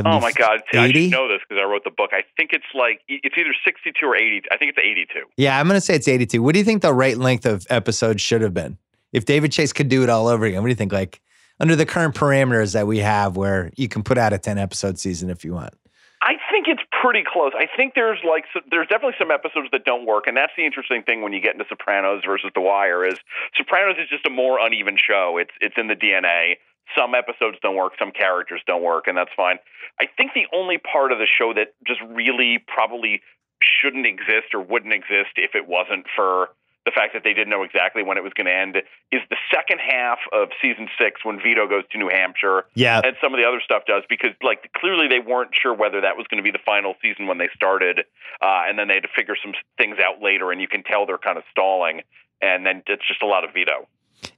oh my God. 80? I should know this because I wrote the book. I think it's either 62 or 80. I think it's 82. Yeah, I'm going to say it's 82. What do you think the right length of episodes should have been? If David Chase could do it all over again, what do you think? Like under the current parameters that we have where you can put out a 10 episode season if you want. I think it's pretty close. I think there's definitely some episodes that don't work, and that's the interesting thing when you get into Sopranos versus The Wire is Sopranos is just a more uneven show. It's in the DNA. Some episodes don't work, some characters don't work, and that's fine. I think the only part of the show that just really probably shouldn't exist or wouldn't exist if it wasn't for the fact that they didn't know exactly when it was going to end is the second half of season 6 when Vito goes to New Hampshire. Yeah. And some of the other stuff does because clearly they weren't sure whether that was going to be the final season when they started. And then they had to figure some things out later, and you can tell they're kind of stalling. And then it's just a lot of Vito.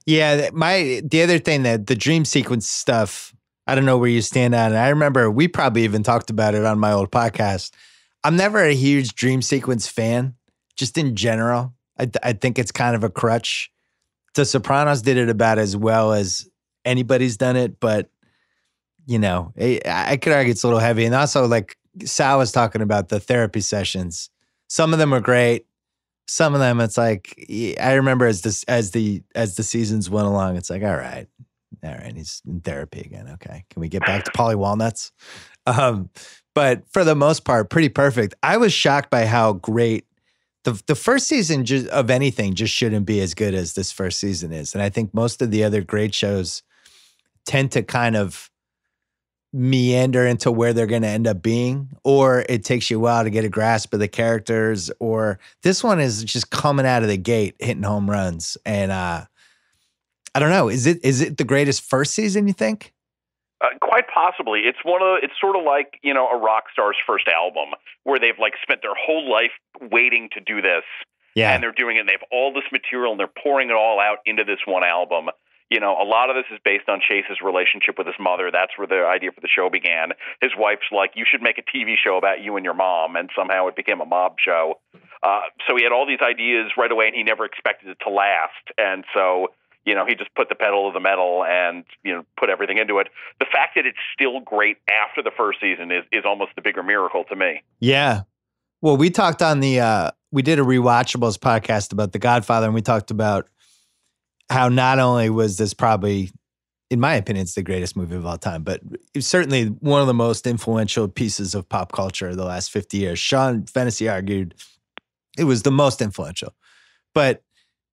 Yeah. The other thing that the dream sequence stuff, I don't know where you stand on it. I remember we probably even talked about it on my old podcast. I'm never a huge dream sequence fan, just in general. I think it's kind of a crutch. The Sopranos did it about as well as anybody's done it, but I could argue it's a little heavy. And also, like Sal was talking about the therapy sessions. Some of them are great. Some of them, it's like I remember as the seasons went along, it's like all right, he's in therapy again. Okay, can we get back to Polly Walnuts? But for the most part, pretty perfect. I was shocked by how great. The first season of anything just shouldn't be as good as this first season is. And I think most of the other great shows tend to kind of meander into where they're going to end up being, or it takes you a while to get a grasp of the characters, or this one is just coming out of the gate, hitting home runs. And I don't know, is it the greatest first season, you think? Quite possibly. It's sort of like, a rock star's first album where they've spent their whole life waiting to do this. Yeah. And they're doing it and they have all this material and they're pouring it all out into this one album. A lot of this is based on Chase's relationship with his mother. That's where the idea for the show began. His wife's like, you should make a TV show about you and your mom. And somehow it became a mob show. So he had all these ideas right away and he never expected it to last. And so he just put the pedal to the metal and, put everything into it. The fact that it's still great after the first season is almost the bigger miracle to me. Yeah. Well, we talked on we did a Rewatchables podcast about The Godfather, and we talked about how not only was this probably, in my opinion, it's the greatest movie of all time, but it's certainly one of the most influential pieces of pop culture of the last 50 years. Sean Fennessy argued it was the most influential. But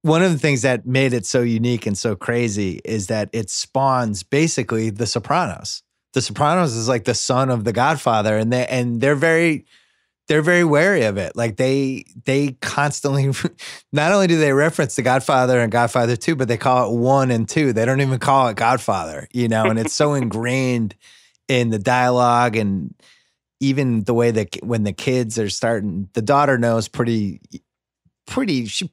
one of the things that made it so unique and so crazy is that it spawns basically The Sopranos. The Sopranos is like the son of The Godfather, and they're very wary of it. Like they constantly, not only do they reference The Godfather and Godfather 2, but they call it 1 and 2. They don't even call it Godfather, and it's so ingrained in the dialogue and even the way that when the kids are starting, the daughter knows she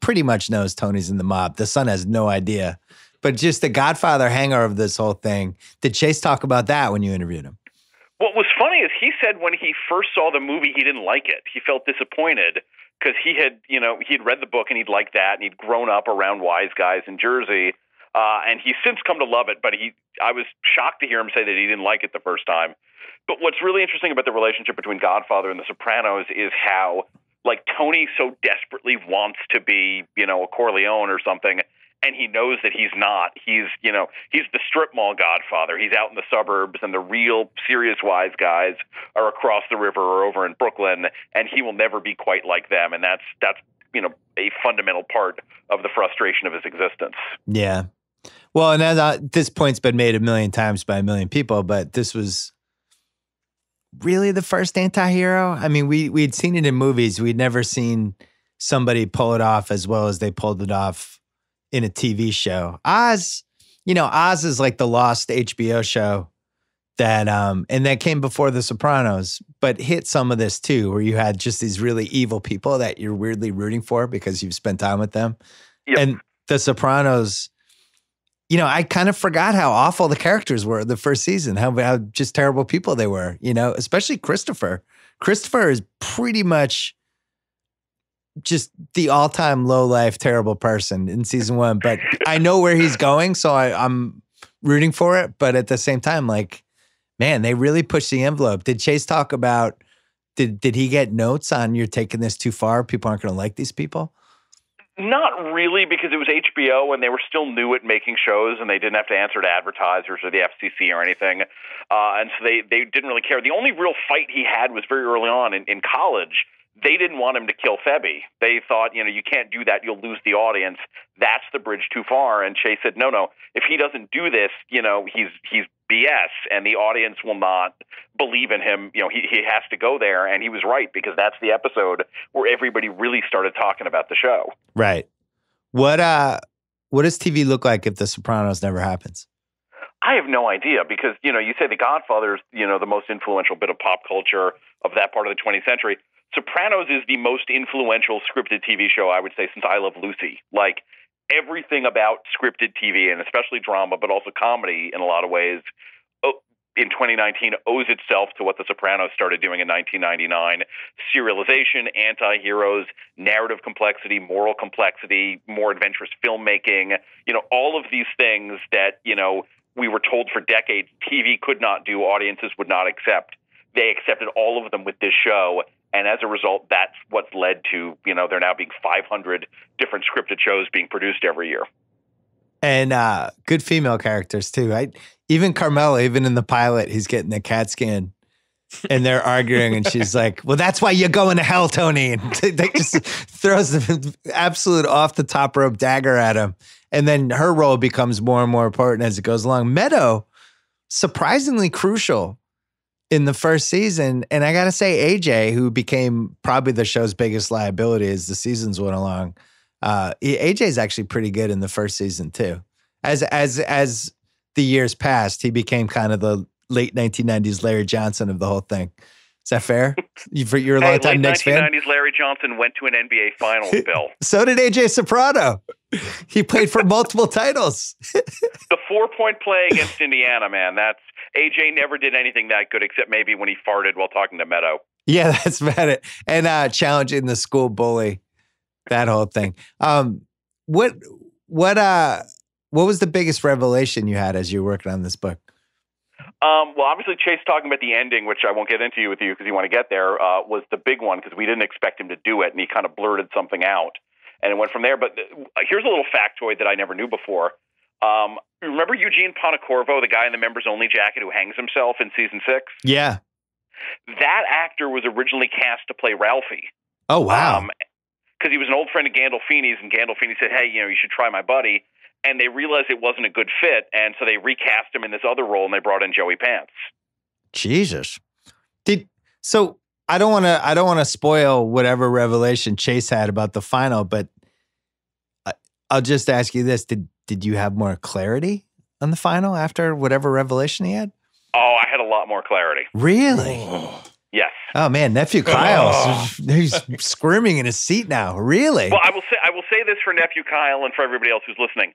pretty much knows Tony's in the mob. The son has no idea. But just the Godfather hanger of this whole thing. Did Chase talk about that when you interviewed him? What was funny is he said when he first saw the movie, he didn't like it. He felt disappointed because he had read the book and he'd liked that, and he'd grown up around wise guys in Jersey, and he's since come to love it. But I was shocked to hear him say that he didn't like it the first time. But what's really interesting about the relationship between Godfather and The Sopranos is how, like, Tony so desperately wants to be, a Corleone or something, and he knows that he's not. He's the strip mall Godfather. He's out in the suburbs, and the real serious wise guys are across the river or over in Brooklyn, and he will never be quite like them. And that's a fundamental part of the frustration of his existence. Yeah. Well, and this point's been made a million times by a million people, but this was really the first anti-hero. I mean, we'd seen it in movies. We'd never seen somebody pull it off as well as they pulled it off in a TV show. Oz is like the lost HBO show that, and that came before The Sopranos, but hit some of this too, where you had just these really evil people that you're weirdly rooting for because you've spent time with them. Yep. And The Sopranos, I kind of forgot how awful the characters were the first season, how just terrible people they were, especially Christopher. Christopher is pretty much just the all-time low-life, terrible person in season 1. But I know where he's going, so I'm rooting for it. But at the same time, like, man, they really pushed the envelope. Did Chase talk about, did he get notes on you're taking this too far? People aren't going to like these people? Not really, because it was HBO and they were still new at making shows and they didn't have to answer to advertisers or the FCC or anything. And so they didn't really care. The only real fight he had was very early on in college. They didn't want him to kill Febby. They thought, you can't do that. You'll lose the audience. That's the bridge too far. And Chase said, no. If he doesn't do this, he's BS, and the audience will not believe in him. He has to go there. And he was right, because that's the episode where everybody really started talking about the show. Right. What does TV look like if The Sopranos never happens? I have no idea, because, you say The Godfather is, the most influential bit of pop culture of that part of the 20th century. Sopranos is the most influential scripted TV show, I would say, since I Love Lucy. Like, everything about scripted TV, and especially drama, but also comedy in a lot of ways, in 2019 owes itself to what The Sopranos started doing in 1999. Serialization, anti-heroes, narrative complexity, moral complexity, more adventurous filmmaking, all of these things that, we were told for decades TV could not do, audiences would not accept. They accepted all of them with this show. And as a result, that's what's led to, there now being 500 different scripted shows being produced every year. And good female characters, too. Even Carmela, even in the pilot, he's getting a CAT scan. And they're arguing, and she's like, well, that's why you're going to hell, Tony. And they just throws the absolute off-the-top rope dagger at him. And then her role becomes more and more important as it goes along. Meadow, surprisingly crucial in the first season. And I got to say, AJ, who became probably the show's biggest liability as the seasons went along, AJ's actually pretty good in the first season too. As the years passed, he became kind of the late 1990s Larry Johnson of the whole thing. Is that fair? You're a long-time Knicks fan? Late 1990s Larry Johnson went to an NBA Finals, Bill. So did AJ Soprano. He played for multiple titles. The 4-point play against Indiana, man, AJ never did anything that good except maybe when he farted while talking to Meadow. Yeah, that's about it. And challenging the school bully, that whole thing. What was the biggest revelation you had as you were working on this book? Well, obviously, Chase talking about the ending, which I won't get into with you because you want to get there, was the big one because we didn't expect him to do it, and he kind of blurted something out, and it went from there. But here's a little factoid that I never knew before. Remember Eugene Pontecorvo, the guy in the members-only jacket who hangs himself in season 6? Yeah. That actor was originally cast to play Ralphie. Oh, wow. Because he was an old friend of Gandolfini's, and Gandolfini said, hey, you should try my buddy. And they realized it wasn't a good fit, and so they recast him in this other role, and they brought in Joey Pants. Jesus. So I don't want to spoil whatever revelation Chase had about the final, but I'll just ask you this: Did you have more clarity on the final after whatever revelation he had? Oh, I had a lot more clarity. Really? Yes. Oh man, nephew Kyle, he's squirming in his seat now. Really? Well, I will say this for nephew Kyle and for everybody else who's listening.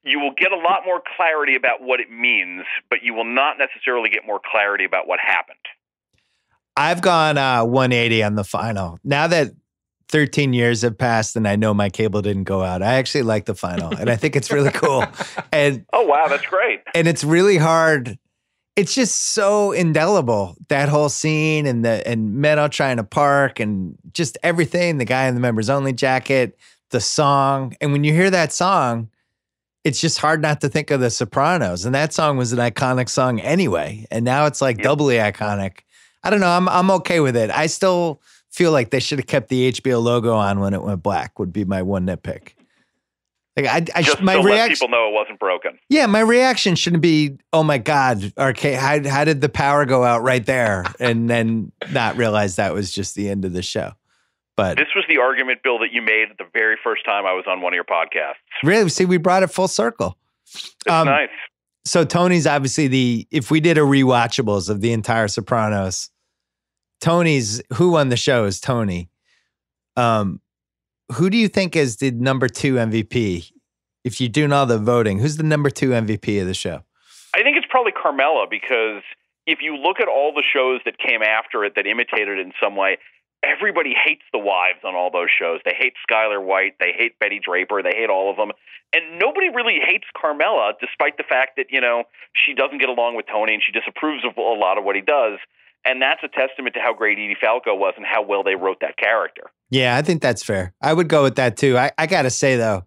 You will get a lot more clarity about what it means, but you will not necessarily get more clarity about what happened. I've gone 180 on the final. Now that 13 years have passed and I know my cable didn't go out, I actually like the final, and I think it's really cool. And oh, wow, that's great. And it's really hard. It's just so indelible, that whole scene and Meadow trying to park and just everything, the guy in the members only jacket, the song. And when you hear that song, it's just hard not to think of the Sopranos. And that song was an iconic song anyway. And now it's like doubly iconic. I don't know. I'm okay with it. I still feel like they should have kept the HBO logo on when it went black, would be my one nitpick. Like just my to reaction, let people know it wasn't broken. Yeah, my reaction shouldn't be, oh my God, Arcade, how did the power go out right there? And then not realize that was just the end of the show. But this was the argument, Bill, that you made the very first time I was on one of your podcasts. Really? See, we brought it full circle. It's nice. So Tony's obviously if we did a rewatchables of the entire Sopranos, who won the show is Tony. Who do you think is the number 2 MVP? If you're doing all the voting, who's the number 2 MVP of the show? I think it's probably Carmela, because if you look at all the shows that came after it that imitated it in some way, everybody hates the wives on all those shows. They hate Skylar White. They hate Betty Draper. They hate all of them. And nobody really hates Carmela, despite the fact that, she doesn't get along with Tony and she disapproves of a lot of what he does. And that's a testament to how great Edie Falco was and how well they wrote that character. Yeah, I think that's fair. I would go with that too. I got to say though,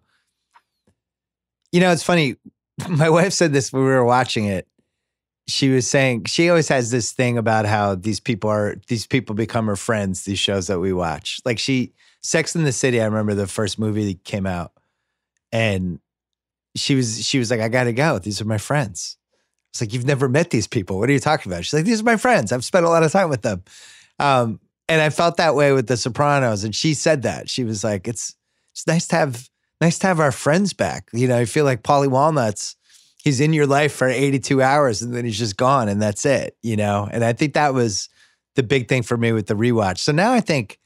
it's funny. My wife said this when we were watching it. She was saying she always has this thing about how these people become her friends, these shows that we watch. Like Sex and the City, I remember the first movie that came out, and she was like, I gotta go. These are my friends. It's like, you've never met these people. What are you talking about? She's like, these are my friends. I've spent a lot of time with them. And I felt that way with The Sopranos. And she said that. She was like, it's nice to have our friends back. I feel like Paulie Walnuts, he's in your life for 82 hours and then he's just gone and that's it, And I think that was the big thing for me with the rewatch. So now I think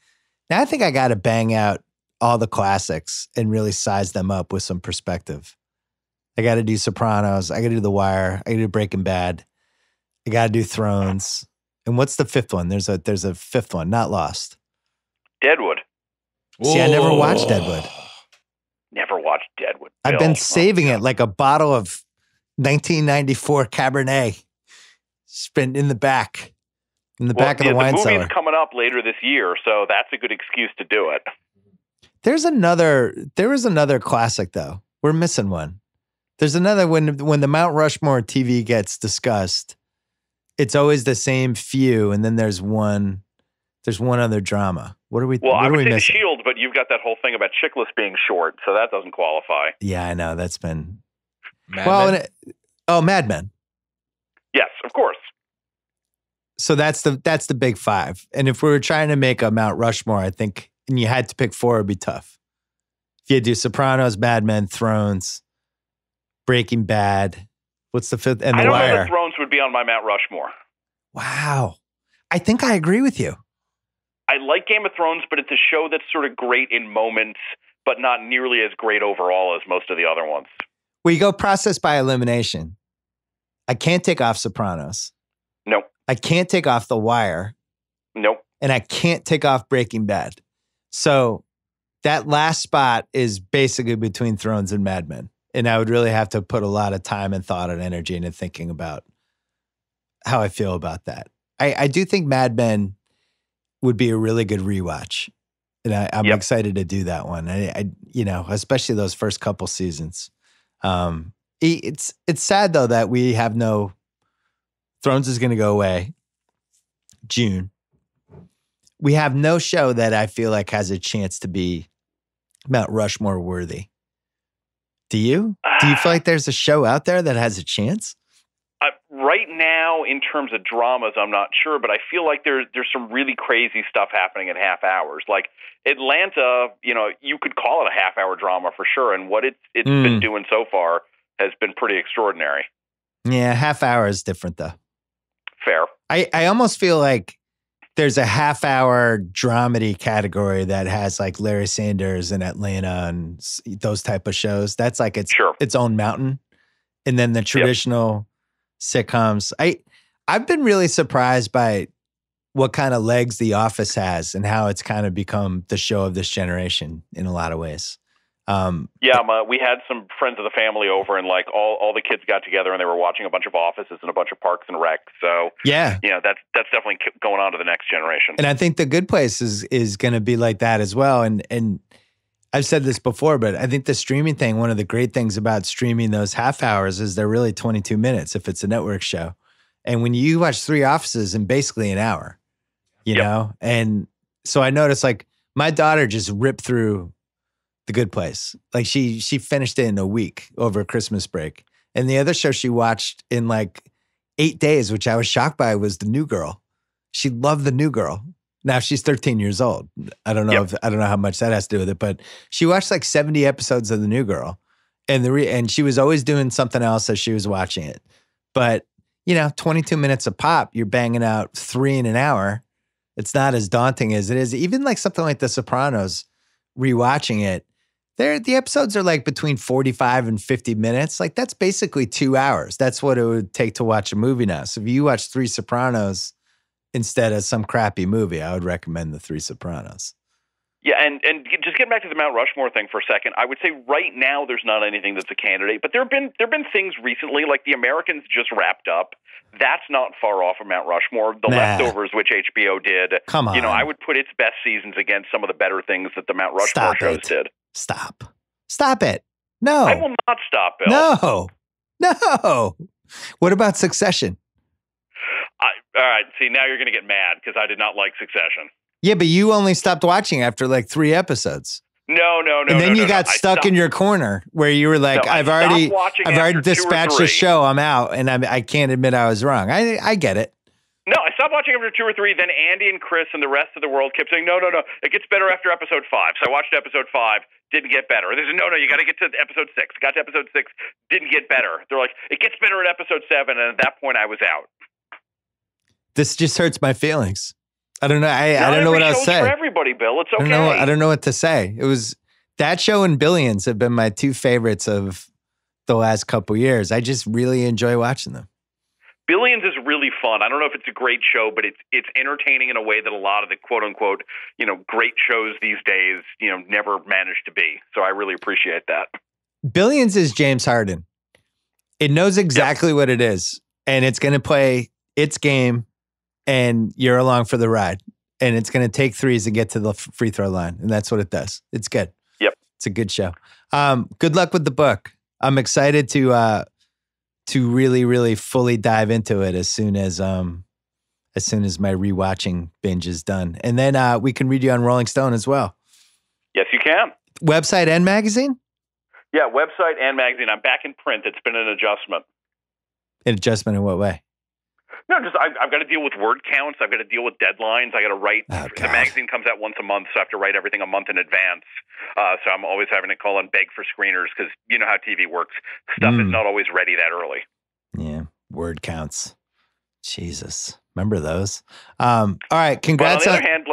I got to bang out all the classics and really size them up with some perspective. I got to do Sopranos. I got to do The Wire. I got to do Breaking Bad. I got to do Thrones. And what's the fifth one? There's a fifth one, not Lost. Deadwood. See, I never watched Deadwood. Never watched Deadwood. I've been saving it like a bottle of 1994 Cabernet. It's been in the back of the wine cellar. The movie's coming up later this year, so that's a good excuse to do it. There was another classic though. We're missing one. There's another when the Mount Rushmore TV gets discussed, it's always the same few, and then there's one other drama. What are we? Well, I would say missing? The Shield, but you've got that whole thing about Chickless being short, so that doesn't qualify. Yeah, I know that's been. Mad Men? Mad Men. Yes, of course. So that's the big 5. And if we were trying to make a Mount Rushmore, I think, and you had to pick 4, it'd be tough. If you had to do Sopranos, Mad Men, Thrones, Breaking Bad, what's the 5th? And The Wire. I don't know that Thrones would be on my Mount Rushmore. Wow. I think I agree with you. I like Game of Thrones, but it's a show that's sort of great in moments, but not nearly as great overall as most of the other ones. We go process by elimination. I can't take off Sopranos. Nope. I can't take off The Wire. Nope. And I can't take off Breaking Bad. So that last spot is basically between Thrones and Mad Men. And I would really have to put a lot of time and thought and energy into thinking about how I feel about that. I do think Mad Men would be a really good rewatch. And I'm excited to do that one. I especially those first couple seasons. It's sad though that we have no Thrones is going to go away June. We have no show that I feel like has a chance to be Mount Rushmore worthy. Do you? Do you feel like there's a show out there that has a chance? Right now, in terms of dramas, I'm not sure, but I feel like there's some really crazy stuff happening at half hours. Like Atlanta, you could call it a half-hour drama for sure, and what it's been doing so far has been pretty extraordinary. Yeah, half hour is different though. Fair. I almost feel like there's a half-hour dramedy category that has like Larry Sanders and Atlanta and those type of shows. That's like its own mountain. And then the traditional sitcoms. I've been really surprised by what kind of legs The Office has and how it's kind of become the show of this generation in a lot of ways. We had some friends of the family over, and like all the kids got together and they were watching a bunch of Offices and a bunch of Parks and Rec. So that's definitely going on to the next generation. And I think The Good Place is going to be like that as well. And I've said this before, but I think the streaming thing, one of the great things about streaming those half hours is they're really 22 minutes if it's a network show. And when you watch 3 Offices in basically an hour, you know? And so I noticed like my daughter just ripped through The Good Place. Like she finished it in a week over Christmas break. And the other show she watched in like 8 days, which I was shocked by, was The New Girl. She loved The New Girl. Now she's 13 years old. I don't know I don't know how much that has to do with it, but she watched like 70 episodes of The New Girl, and she was always doing something else as she was watching it. But 22 minutes a pop, you're banging out 3 in an hour. It's not as daunting as it is. Even like something like The Sopranos, rewatching it, the episodes are like between 45 and 50 minutes. Like that's basically 2 hours. That's what it would take to watch a movie now. So if you watch 3 Sopranos instead of some crappy movie, I would recommend The 3 Sopranos. Yeah, and just getting back to the Mount Rushmore thing for a second, I would say right now there's not anything that's a candidate, but there have been things recently, like The Americans just wrapped up. That's not far off of Mount Rushmore. The Leftovers, which HBO did, come on, I would put its best seasons against some of the better things that the Mount Rushmore shows did. Stop it. No, I will not stop, Bill. No. What about Succession? All right. See, now you're going to get mad because I did not like Succession. Yeah, but you only stopped watching after like 3 episodes. No. And then you got stuck in your corner where you were like, I've already dispatched the show. I'm out, and I can't admit I was wrong. I get it. No, I stopped watching after 2 or 3. Then Andy and Chris and the rest of the world kept saying, no. It gets better after episode 5. So I watched episode 5. Didn't get better. They said, no, you got to get to episode 6. Got to episode 6. Didn't get better. They're like, it gets better at episode 7. And at that point, I was out. This just hurts my feelings. I don't know. I don't know what else to say. For everybody, Bill. It's okay. I don't know what to say. It was that show and Billions have been my 2 favorites of the last couple years. I just really enjoy watching them. Billions is really fun. I don't know if it's a great show, but it's entertaining in a way that a lot of the quote unquote, great shows these days, never manage to be. So I really appreciate that. Billions is James Harden. It knows exactly what it is, and it's going to play its game, and you're along for the ride. And it's going to take threes and get to the free throw line, and that's what it does. It's good. Yep, it's a good show. Good luck with the book. I'm excited to really, really fully dive into it as soon as my rewatching binge is done. And then we can read you on Rolling Stone as well. Yes, you can. Website and magazine? Yeah, website and magazine. I'm back in print. It's been an adjustment. An adjustment in what way? No, just I've got to deal with word counts. I've got to deal with deadlines. I got to write. Oh, the magazine comes out once a month, so I have to write everything a month in advance. So I'm always having to call and beg for screeners because you know how TV works. Stuff is not always ready that early. Yeah, word counts. Jesus, remember those? All right, congrats. But on the other hand,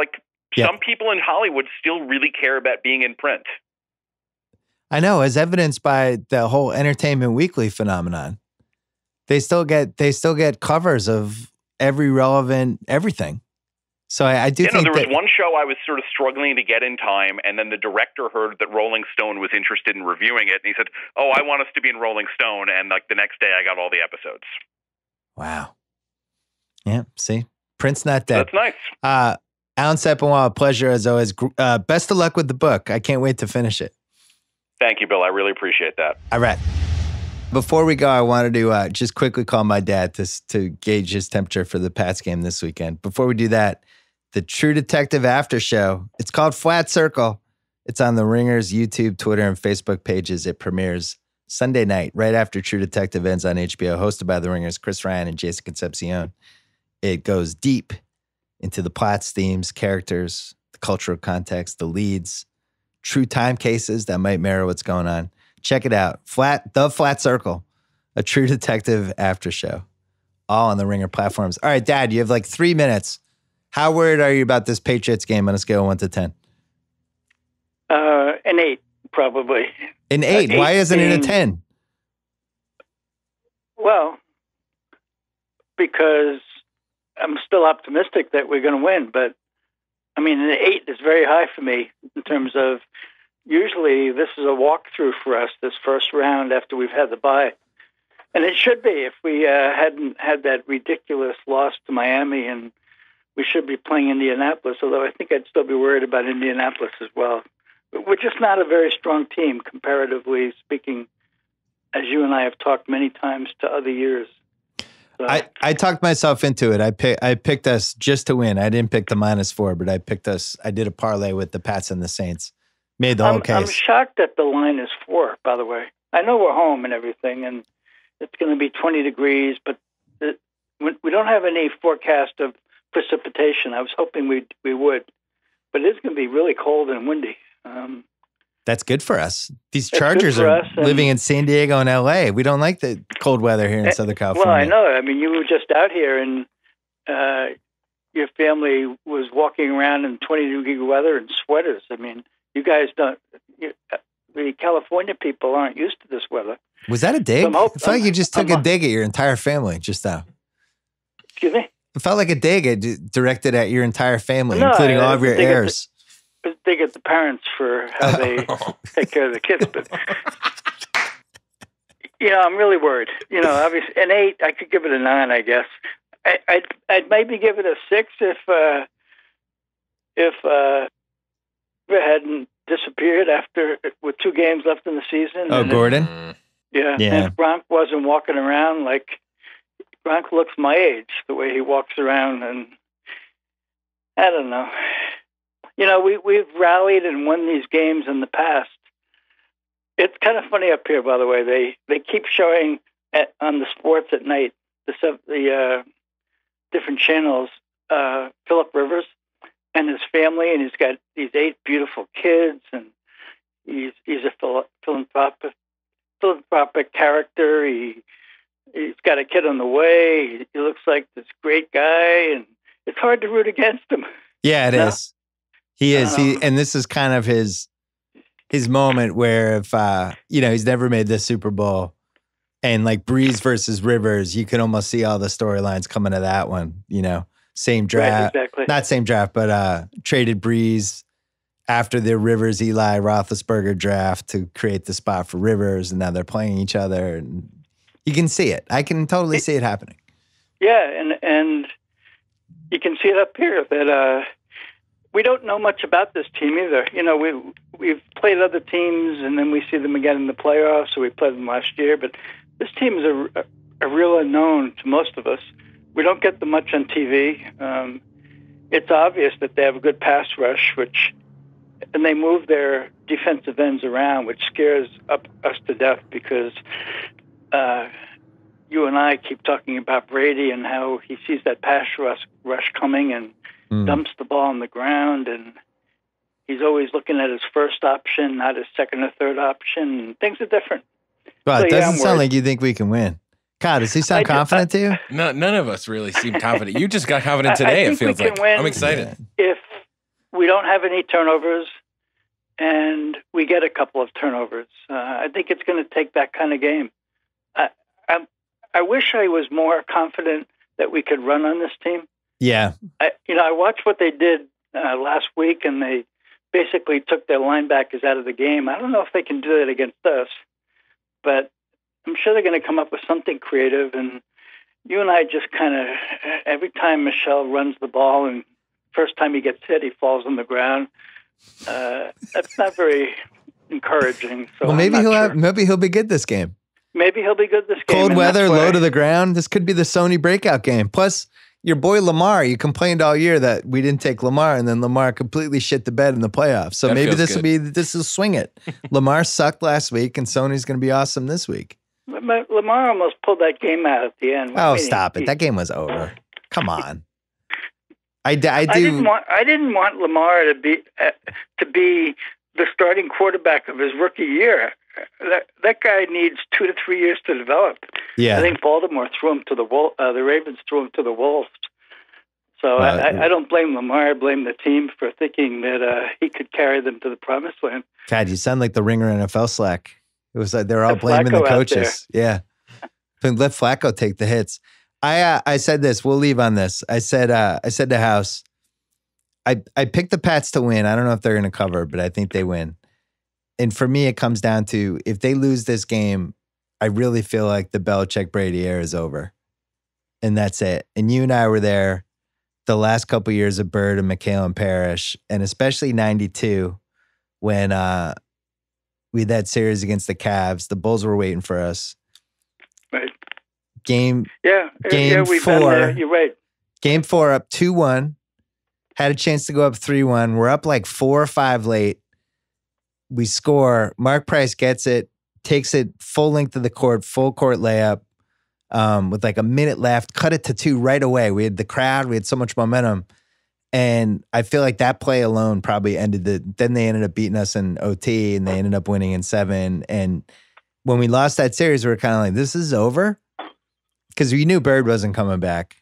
some people in Hollywood still really care about being in print. I know, as evidenced by the whole Entertainment Weekly phenomenon. They still get covers of every relevant everything. So I do think there was one show I was sort of struggling to get in time, and then the director heard that Rolling Stone was interested in reviewing it, and he said, "Oh, I want us to be in Rolling Stone." And the next day, I got all the episodes. Wow, Yeah, see? Prince not dead. That's nice. Alan Sepinwall, a pleasure as always. Best of luck with the book. I can't wait to finish it. Thank you, Bill. I really appreciate that. All right. Before we go, I wanted to just quickly call my dad to gauge his temperature for the Pats game this weekend. Before we do that, the True Detective After Show. It's called Flat Circle. It's on the Ringer's YouTube, Twitter, and Facebook pages. It premieres Sunday night, right after True Detective ends on HBO, hosted by the Ringer's Chris Ryan and Jason Concepcion. It goes deep into the plots, themes, characters, the cultural context, the leads, true time cases that might mirror what's going on. Check it out. The Flat Circle, a True Detective After Show, all on the Ringer platforms. All right, Dad, you have like 3 minutes. How worried are you about this Patriots game on a scale of 1 to 10? An 8, probably. An 8? Why isn't it a 10? Well, because I'm still optimistic that we're going to win, but I mean, an 8 is very high for me in terms of usually this is a walkthrough for us, this first round after we've had the bye. And it should be if we hadn't had that ridiculous loss to Miami, and we should be playing Indianapolis, although I think I'd still be worried about Indianapolis as well. But we're just not a very strong team, comparatively speaking, as you and I have talked many times to other years. So, I talked myself into it. I picked us just to win. I didn't pick the -4, but I picked us. I did a parlay with the Pats and the Saints. Made the whole case. I'm shocked that the line is 4, by the way. I know we're home and everything, and it's going to be 20 degrees, but we don't have any forecast of precipitation. I was hoping we would, but it's going to be really cold and windy. That's good for us. These Chargers are living in San Diego and LA. We don't like the cold weather here in Southern California. Well, I know. I mean, you were just out here and your family was walking around in 20-degree weather in sweaters. I mean, you guys don't, the California people aren't used to this weather. Was that a dig? I felt like you just took a dig at your entire family just now. Excuse me? It felt like a dig directed at your entire family, including all of your heirs. Dig at the parents for how they take care of the kids. But, I'm really worried. Obviously, an 8, I could give it a 9, I guess. I'd maybe give it a 6 if it hadn't disappeared with 2 games left in the season. Oh, Gordon? Yeah. And if Gronk wasn't walking around like Gronk looks my age, the way he walks around, and I don't know. We've rallied and won these games in the past. It's kind of funny up here, by the way. They keep showing on the sports at night, the different channels, Phillip Rivers and his family, and he's got these 8 beautiful kids, and he's a philanthropic character. He's got a kid on the way. He looks like this great guy, and it's hard to root against him. Yeah, it is. He is. And this is kind of his moment where if he's never made the Super Bowl, and like Breeze versus Rivers, you can almost see all the storylines coming to that one. Same draft, right, exactly. Not same draft, but traded Breeze after the Rivers Eli Roethlisberger draft to create the spot for Rivers, and now they're playing each other, and you can see it. I can totally see it happening. Yeah, and you can see it up here that. We don't know much about this team either. We've played other teams, and then we see them again in the playoffs, so we played them last year. But this team is a real unknown to most of us. We don't get them much on TV. It's obvious that they have a good pass rush, and they move their defensive ends around, which scares us to death because you and I keep talking about Brady and how he sees that pass rush coming and dumps the ball on the ground, and he's always looking at his first option, not his second or third option. Things are different. Well, it doesn't sound like you think we can win. God, does he sound confident to you? No, none of us really seem confident. You just got confident today, it feels like. I'm excited. If we don't have any turnovers and we get a couple of turnovers, I think it's going to take that kind of game. I wish I was more confident that we could run on this team. Yeah. I watched what they did last week, and they basically took their linebackers out of the game. I don't know if they can do that against us, but I'm sure they're going to come up with something creative. And you and I just kind of, every time Michelle runs the ball and first time he gets hit, he falls on the ground. That's not very encouraging. So well, maybe he'll be good this game. Maybe he'll be good this game. Cold weather, low to the ground. This could be the Sony breakout game. Plus, your boy Lamar, you complained all year that we didn't take Lamar, and then Lamar completely shit the bed in the playoffs. So maybe this will swing it. Lamar sucked last week, and Sony's going to be awesome this week. Lamar almost pulled that game out at the end. Oh, stop it! That game was over. Come on. I didn't want Lamar to be the starting quarterback of his rookie year. That guy needs 2 to 3 years to develop. Yeah, I think Baltimore threw him to the the Ravens threw him to the Wolves. So I don't blame Lamar. I blame the team for thinking that he could carry them to the promised land. God, you sound like the Ringer NFL Slack. It was like they're all blaming the coaches. Yeah, let Flacco take the hits. I said this. We'll leave on this. I said to House, I picked the Pats to win. I don't know if they're going to cover, but I think they win. And for me, it comes down to if they lose this game, I really feel like the Belichick-Brady era is over. And that's it. And you and I were there the last couple of years of Bird and McHale and Parrish, and especially 92 when we had that series against the Cavs. The Bulls were waiting for us. Right. Game 4. You're right. Game 4 up 2-1. Had a chance to go up 3-1. We're up like 4 or 5 late. We score. Mark Price gets it, takes it full length of the court, full court layup with like a minute left, cut it to 2 right away. We had the crowd. We had so much momentum. And I feel like that play alone probably ended then they ended up beating us in OT and they ended up winning in 7. And when we lost that series, we were kind of like, this is over? Because we knew Bird wasn't coming back.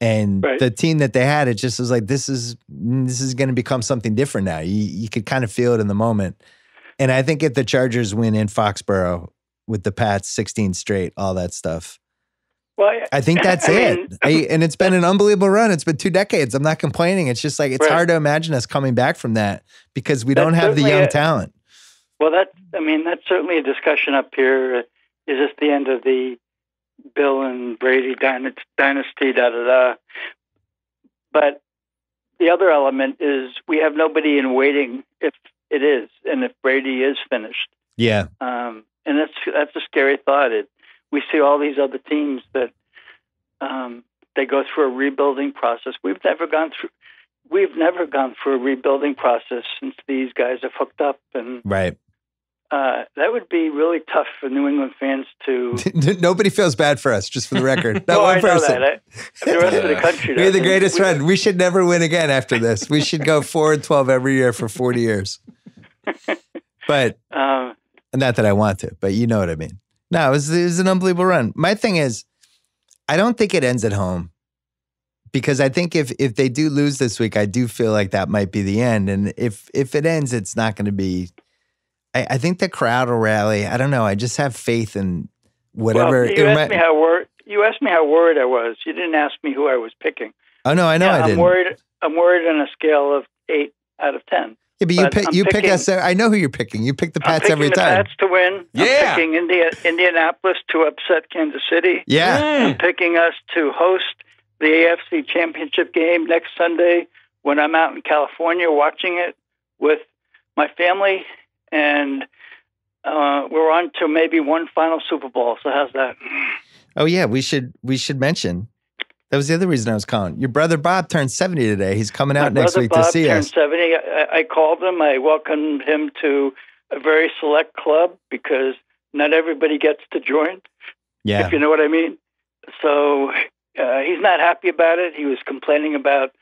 And the team that they had, it just was like, this is going to become something different now. You could kind of feel it in the moment. And I think if the Chargers win in Foxborough with the Pats 16 straight, all that stuff, well, I think that's it. And it's been an unbelievable run. It's been 2 decades. I'm not complaining. It's just like, it's hard to imagine us coming back from that because we don't have the young talent. Well, that's certainly a discussion up here. Is this the end of the Bill and Brady dynasty, But the other element is we have nobody in waiting if it is, and if Brady is finished. Yeah. And that's a scary thought. We see all these other teams that they go through a rebuilding process. We've never gone through a rebuilding process since these guys have hooked up, and that would be really tough for New England fans to. Nobody feels bad for us, just for the record. Not one person. I know that. The rest of the country does. We're the greatest run. We should never win again after this. We should go 4-12 every year for 40 years. But not that I want to, but you know what I mean. No, it was an unbelievable run. My thing is, I don't think it ends at home because I think if they do lose this week, I do feel like that might be the end. And if it ends, it's not going to be. I think the crowd will rally. I don't know. I just have faith in whatever. Well, you asked me how worried I was. You didn't ask me who I was picking. Oh no, I know I didn't. I'm worried on a scale of 8 out of 10. Yeah, but you pick us. I know who you're picking. You pick the Pats every time. I'm picking the Pats to win. Yeah. I'm picking Indianapolis to upset Kansas City. Yeah. I'm picking us to host the AFC Championship game next Sunday when I'm out in California watching it with my family. And we're on to maybe one final Super Bowl. So how's that? Oh yeah, we should mention. That was the other reason I was calling. Your brother Bob turned 70 today. He's coming out next week to see us. My brother Bob turned 70. I called him. I welcomed him to a very select club because not everybody gets to join. Yeah, if you know what I mean. So he's not happy about it. He was complaining about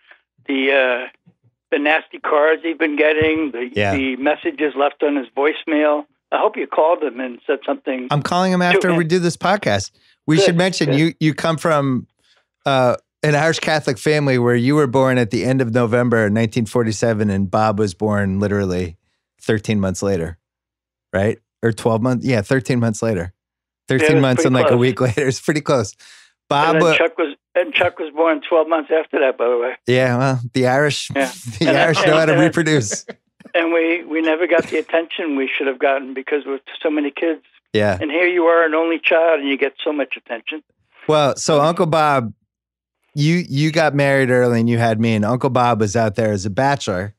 the nasty cards he's been getting, the messages left on his voicemail. I hope you called him and said something. I'm calling him after we do this podcast. We should mention you come from an Irish Catholic family where you were born at the end of November 1947 and Bob was born literally 13 months later, right? Or 12 months? Yeah, 13 months later. 13 months and like a week later. It's pretty close. Bob Chuck was born 12 months after that, by the way. Yeah, well, the Irish know how to reproduce. And we never got the attention we should have gotten because with so many kids. Yeah. And here you are, an only child, and you get so much attention. Well, so Uncle Bob, you got married early and you had me, and Uncle Bob was out there as a bachelor.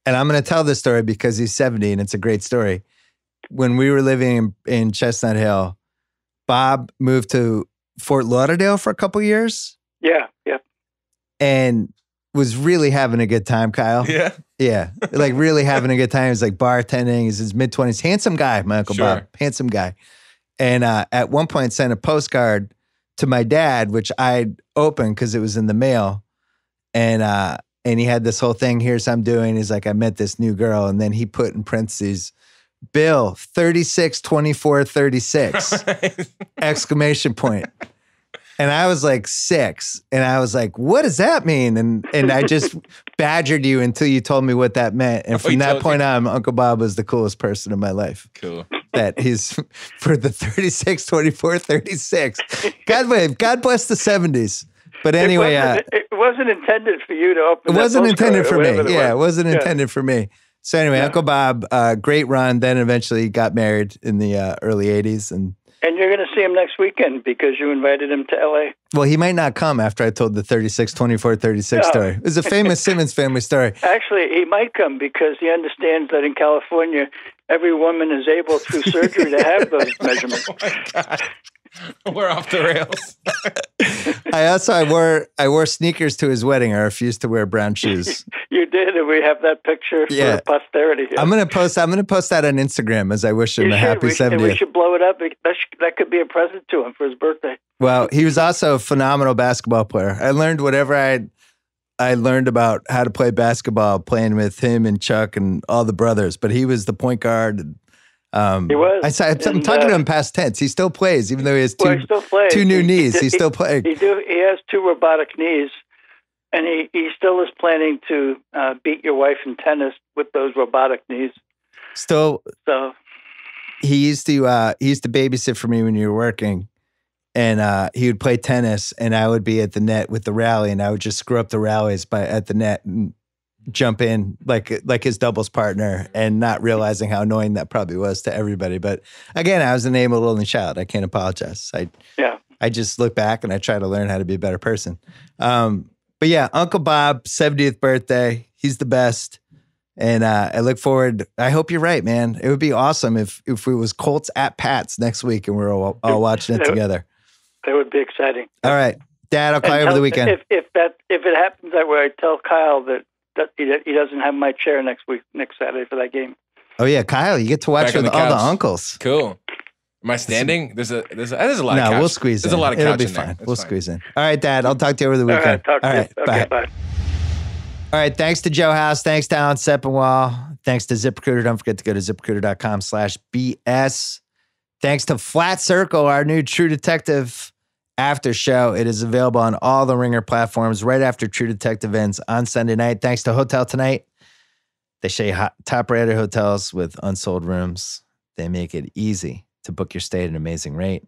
And I'm going to tell this story because he's 70 and it's a great story. When we were living in Chestnut Hill, Bob moved to Fort Lauderdale for a couple years. Yeah. And was really having a good time, Kyle. Yeah. Yeah. Like really having a good time. He was like bartending. He's his mid-20s. Handsome guy, my Uncle Sure. Bob. Handsome guy. And at one point sent a postcard to my dad, which I'd opened because it was in the mail. And he had this whole thing, here's what I'm doing. He's like, I met this new girl. And then he put in parentheses, Bill, 36, 24, 36, exclamation point. And I was like 6. And I was like, what does that mean? And I just badgered you until you told me what that meant. And from that point on, Uncle Bob was the coolest person in my life. Cool. That he's for the 36, 24, 36. God bless the 70s. But anyway, it wasn't intended for you to open. It wasn't intended for me. Yeah, it wasn't Yeah. intended for me. So anyway, Uncle Bob, great run. Then eventually got married in the early 80s. And you're going to see him next weekend because you invited him to L.A. Well, he might not come after I told the 36, 24, 36 story. It was a famous Simmons family story. Actually, he might come because he understands that in California, every woman is able through surgery to have those measurements. Oh my God. We're off the rails. I wore sneakers to his wedding. I refused to wear brown shoes. You did, and we have that picture for posterity. I'm gonna post that on Instagram as I wish him a happy 70th. We should blow it up. That could be a present to him for his birthday. Well, he was also a phenomenal basketball player. I learned whatever I learned about how to play basketball playing with him and Chuck and all the brothers. But he was the point guard. He was. I'm talking to him past tense. He still plays, even though he has two new knees. He's still playing. He has 2 robotic knees, and he still is planning to beat your wife in tennis with those robotic knees. Still, so he used to babysit for me when you were working, and he would play tennis, and I would be at the net with the rally, and I would just screw up the rallies at the net and jump in like his doubles partner, and not realizing how annoying that probably was to everybody. But again, I was an able only child. I can't apologize. I just look back and I try to learn how to be a better person. But yeah, Uncle Bob, 70th birthday. He's the best. And I look forward. I hope you're right, man. It would be awesome if it was Colts at Pats next week and we're all watching it together. That would be exciting. All right, Dad, I'll call you over the weekend. If it happens that way, I tell Kyle that he doesn't have my chair next Saturday for that game. Oh yeah, Kyle, you get to watch with all the uncles. Cool. Am I standing? There's a lot of couch. We'll squeeze in. There's a lot of couch. It'll be fine. We'll squeeze in. All right, Dad, I'll talk to you over the weekend. All right, bye. Bye. All right, thanks to Joe House. Thanks to Alan Sepinwall. Thanks to ZipRecruiter. Don't forget to go to ZipRecruiter.com/BS. Thanks to Flat Circle, our new True Detective after show. It is available on all the Ringer platforms right after True Detective ends on Sunday night. Thanks to Hotel Tonight. They show you top-rated hotels with unsold rooms. They make it easy to book your stay at an amazing rate.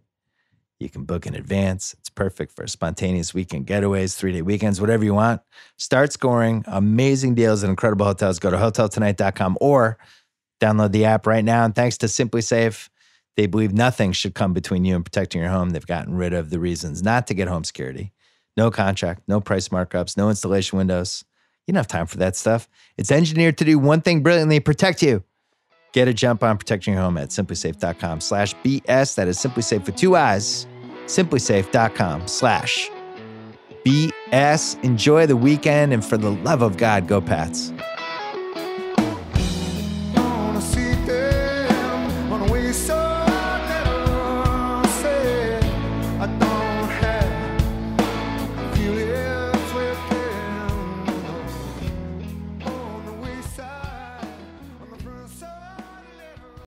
You can book in advance. It's perfect for spontaneous weekend getaways, 3-day weekends, whatever you want. Start scoring amazing deals at incredible hotels. Go to hoteltonight.com or download the app right now. And thanks to Simply Safe, they believe nothing should come between you and protecting your home. They've gotten rid of the reasons not to get home security. No contract, no price markups, no installation windows. You don't have time for that stuff. It's engineered to do one thing brilliantly, protect you. Get a jump on protecting your home at simplysafe.com/BS. That is SimpliSafe with 2 I's. simplysafe.com/BS. Enjoy the weekend, and for the love of God, go Pats.